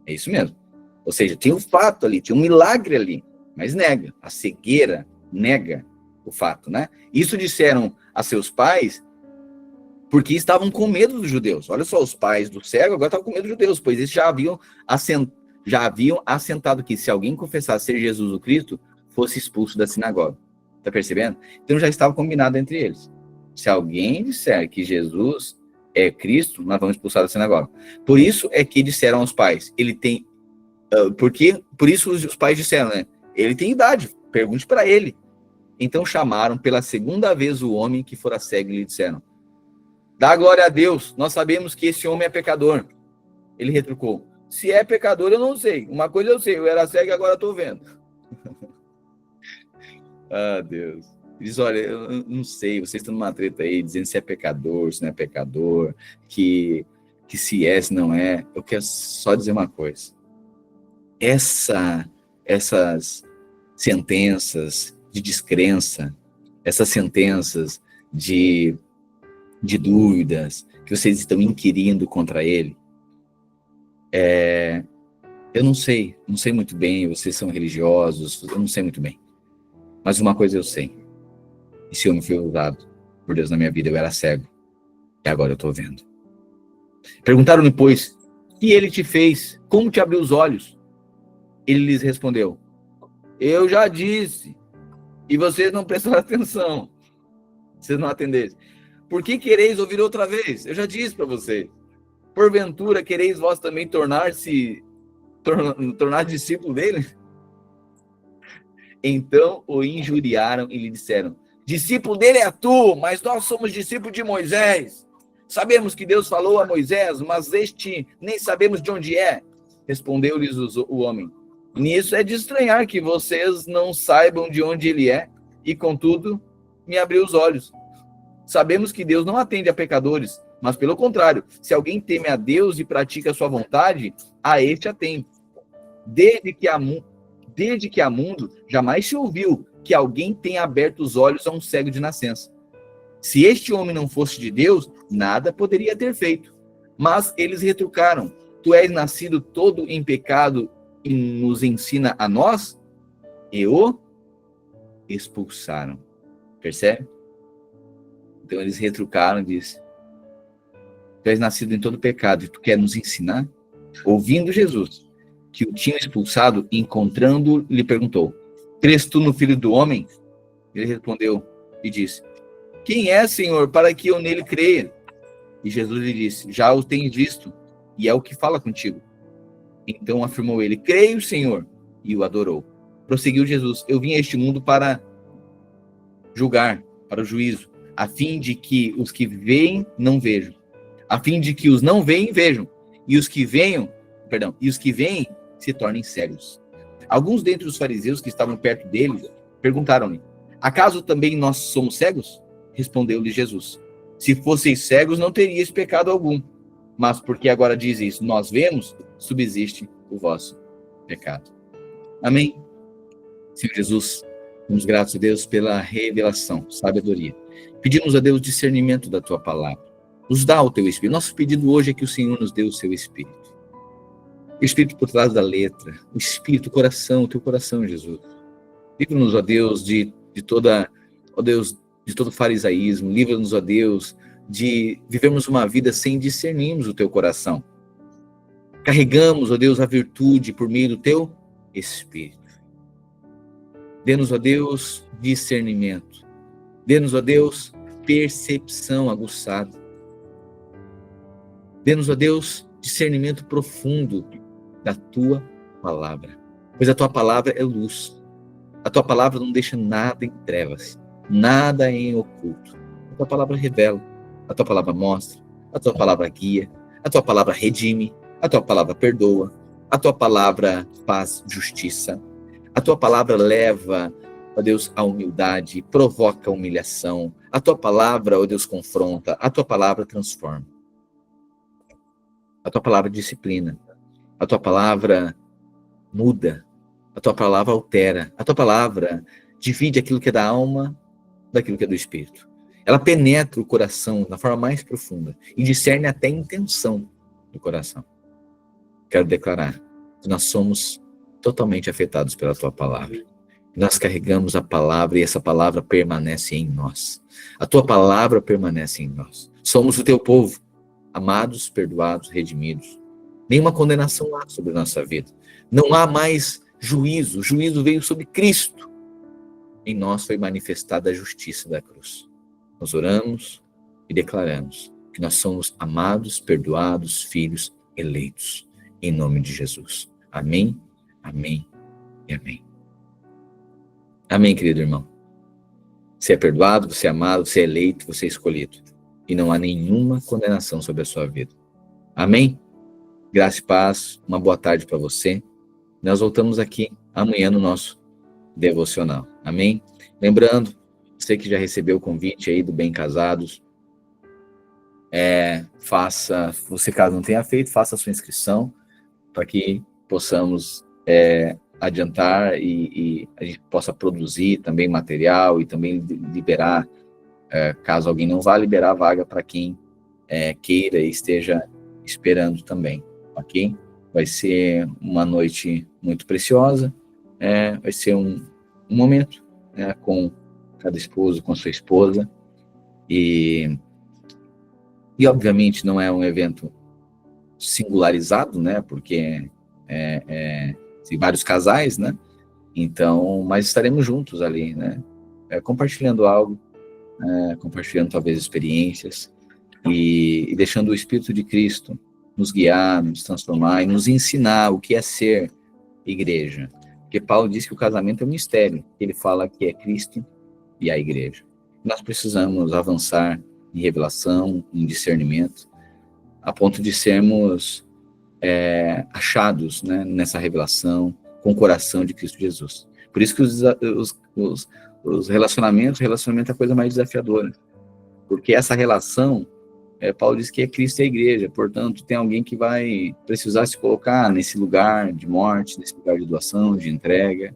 É isso mesmo. Ou seja, tinha um fato ali, tinha um milagre ali, mas nega. A cegueira nega o fato, né? Isso disseram a seus pais porque estavam com medo dos judeus. Olha só, os pais do cego agora estavam com medo dos judeus, pois eles já haviam assentado que se alguém confessasse ser Jesus o Cristo, fosse expulso da sinagoga. Tá percebendo? Então já estava combinado entre eles. Se alguém disser que Jesus é Cristo, nós vamos expulsar da sinagoga. Por isso é que disseram aos pais, ele tem... por isso os pais disseram, né? Ele tem idade, pergunte para ele. Então chamaram pela segunda vez o homem que fora cego e lhe disseram, dá glória a Deus, nós sabemos que esse homem é pecador. Ele retrucou, se é pecador eu não sei, uma coisa eu sei, eu era cego e agora estou vendo. Ah, Deus. Ele diz, olha, eu não sei, vocês estão numa treta aí, dizendo se é pecador, se não é pecador, que se é, se não é. Eu quero só dizer uma coisa. Essas sentenças de descrença, essas sentenças de dúvidas que vocês estão inquirindo contra ele, eu não sei muito bem, vocês são religiosos, eu não sei muito bem. Mas uma coisa eu sei, esse homem foi usado por Deus na minha vida, eu era cego, e agora eu estou vendo. Perguntaram-lhe, pois, o que ele te fez? Como te abriu os olhos? Ele lhes respondeu, eu já disse, e vocês não prestaram atenção, vocês não atenderam. Por que quereis ouvir outra vez? Eu já disse para vocês. Porventura quereis vós também tornar discípulo dele? Então o injuriaram e lhe disseram, discípulo dele é tu, mas nós somos discípulos de Moisés. Sabemos que Deus falou a Moisés, mas este nem sabemos de onde é. Respondeu-lhes o homem, nisso é de estranhar que vocês não saibam de onde ele é, e contudo me abriu os olhos. Sabemos que Deus não atende a pecadores, mas pelo contrário, se alguém teme a Deus e pratica a sua vontade, a este atende. Desde que há mundo, jamais se ouviu que alguém tenha aberto os olhos a um cego de nascença. Se este homem não fosse de Deus, nada poderia ter feito. Mas eles retrucaram, tu és nascido todo em pecado e nos ensina a nós? E o expulsaram. Percebe? Então eles retrucaram e disseram, tu és nascido em todo pecado e tu quer nos ensinar? Ouvindo Jesus, que o tinham expulsado, encontrando, lhe perguntou, crês tu no Filho do Homem? Ele respondeu e disse, quem é, Senhor, para que eu nele creia? E Jesus lhe disse, já o tens visto, e é o que fala contigo. Então afirmou ele, creio, Senhor, e o adorou. Prosseguiu Jesus, eu vim a este mundo para julgar, para o juízo, a fim de que os que veem não vejam, a fim de que os não veem vejam, e os que veem se tornem cegos. Alguns dentre os fariseus que estavam perto dele perguntaram-lhe, acaso também nós somos cegos? Respondeu-lhe Jesus, se fosseis cegos não teríeis pecado algum, mas porque agora dizes, nós vemos, subsiste o vosso pecado. Amém? Senhor Jesus, somos gratos a Deus pela revelação, sabedoria. Pedimos a Deus discernimento da tua palavra. Nos dá o teu Espírito. Nosso pedido hoje é que o Senhor nos dê o seu Espírito. O Espírito por trás da letra, o Espírito, o coração, o teu coração, Jesus. Livra-nos, ó Deus, de todo farisaísmo. Livra-nos, ó Deus, de vivermos uma vida sem discernirmos o teu coração. Carregamos, ó Deus, a virtude por meio do teu Espírito. Dê-nos, ó Deus, discernimento. Dê-nos, ó Deus, percepção aguçada. Dê-nos, ó Deus, discernimento profundo da tua palavra. Pois a tua palavra é luz. A tua palavra não deixa nada em trevas, nada em oculto. A tua palavra revela, a tua palavra mostra, a tua palavra guia, a tua palavra redime, a tua palavra perdoa, a tua palavra faz justiça, a tua palavra leva, ó Deus, a humildade, provoca a humilhação, a tua palavra, ó Deus, confronta, a tua palavra transforma. A tua palavra disciplina, a tua palavra muda, a tua palavra altera, a tua palavra divide aquilo que é da alma daquilo que é do espírito. Ela penetra o coração na forma mais profunda e discerne até a intenção do coração. Quero declarar nós somos totalmente afetados pela tua palavra. Nós carregamos a palavra e essa palavra permanece em nós. A tua palavra permanece em nós. Somos o teu povo, amados, perdoados, redimidos. Nenhuma condenação há sobre a nossa vida. Não há mais juízo. O juízo veio sobre Cristo. Em nós foi manifestada a justiça da cruz. Nós oramos e declaramos que nós somos amados, perdoados, filhos eleitos. Em nome de Jesus. Amém, amém e amém. Amém, querido irmão. Você é perdoado, você é amado, você é eleito, você é escolhido. E não há nenhuma condenação sobre a sua vida. Amém? Graça e paz, uma boa tarde para você. Nós voltamos aqui amanhã no nosso devocional. Amém? Lembrando, você que já recebeu o convite aí do Bem Casados, você caso não tenha feito, faça a sua inscrição para que possamos adiantar e a gente possa produzir também material e também liberar, caso alguém não vá, liberar a vaga para quem queira e esteja esperando também, ok? Vai ser uma noite muito preciosa, vai ser um momento com cada esposo, com sua esposa, e obviamente não é um evento singularizado, né, porque tem vários casais, né, então, mas estaremos juntos ali, né, compartilhando algo, compartilhando talvez experiências, e deixando o Espírito de Cristo nos guiar, nos transformar e nos ensinar o que é ser igreja. Porque Paulo diz que o casamento é um mistério. Ele fala que é Cristo e a igreja. Nós precisamos avançar em revelação, em discernimento, a ponto de sermos achados, né, nessa revelação, com o coração de Cristo Jesus. Por isso que os relacionamento é a coisa mais desafiadora. Porque essa relação, Paulo diz que é Cristo e a igreja, portanto, tem alguém que vai precisar se colocar nesse lugar de morte, nesse lugar de doação, de entrega,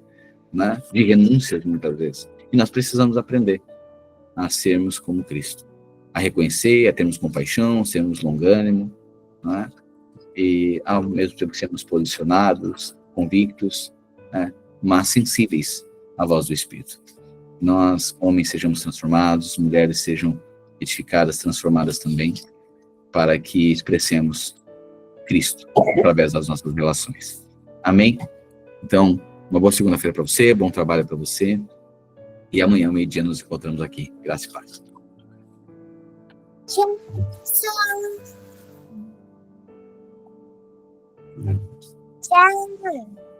né, de renúncias, muitas vezes. E nós precisamos aprender a sermos como Cristo, a reconhecer, a termos compaixão, sermos longânimo, né, e ao mesmo tempo que sermos posicionados, convictos, né, mas sensíveis à voz do Espírito. Nós, homens, sejamos transformados, mulheres sejam edificadas, transformadas também, para que expressemos Cristo através das nossas relações. Amém? Então, uma boa segunda-feira para você, bom trabalho para você, e amanhã, meio-dia, nos encontramos aqui. Graça e paz. Tchau. Tchau.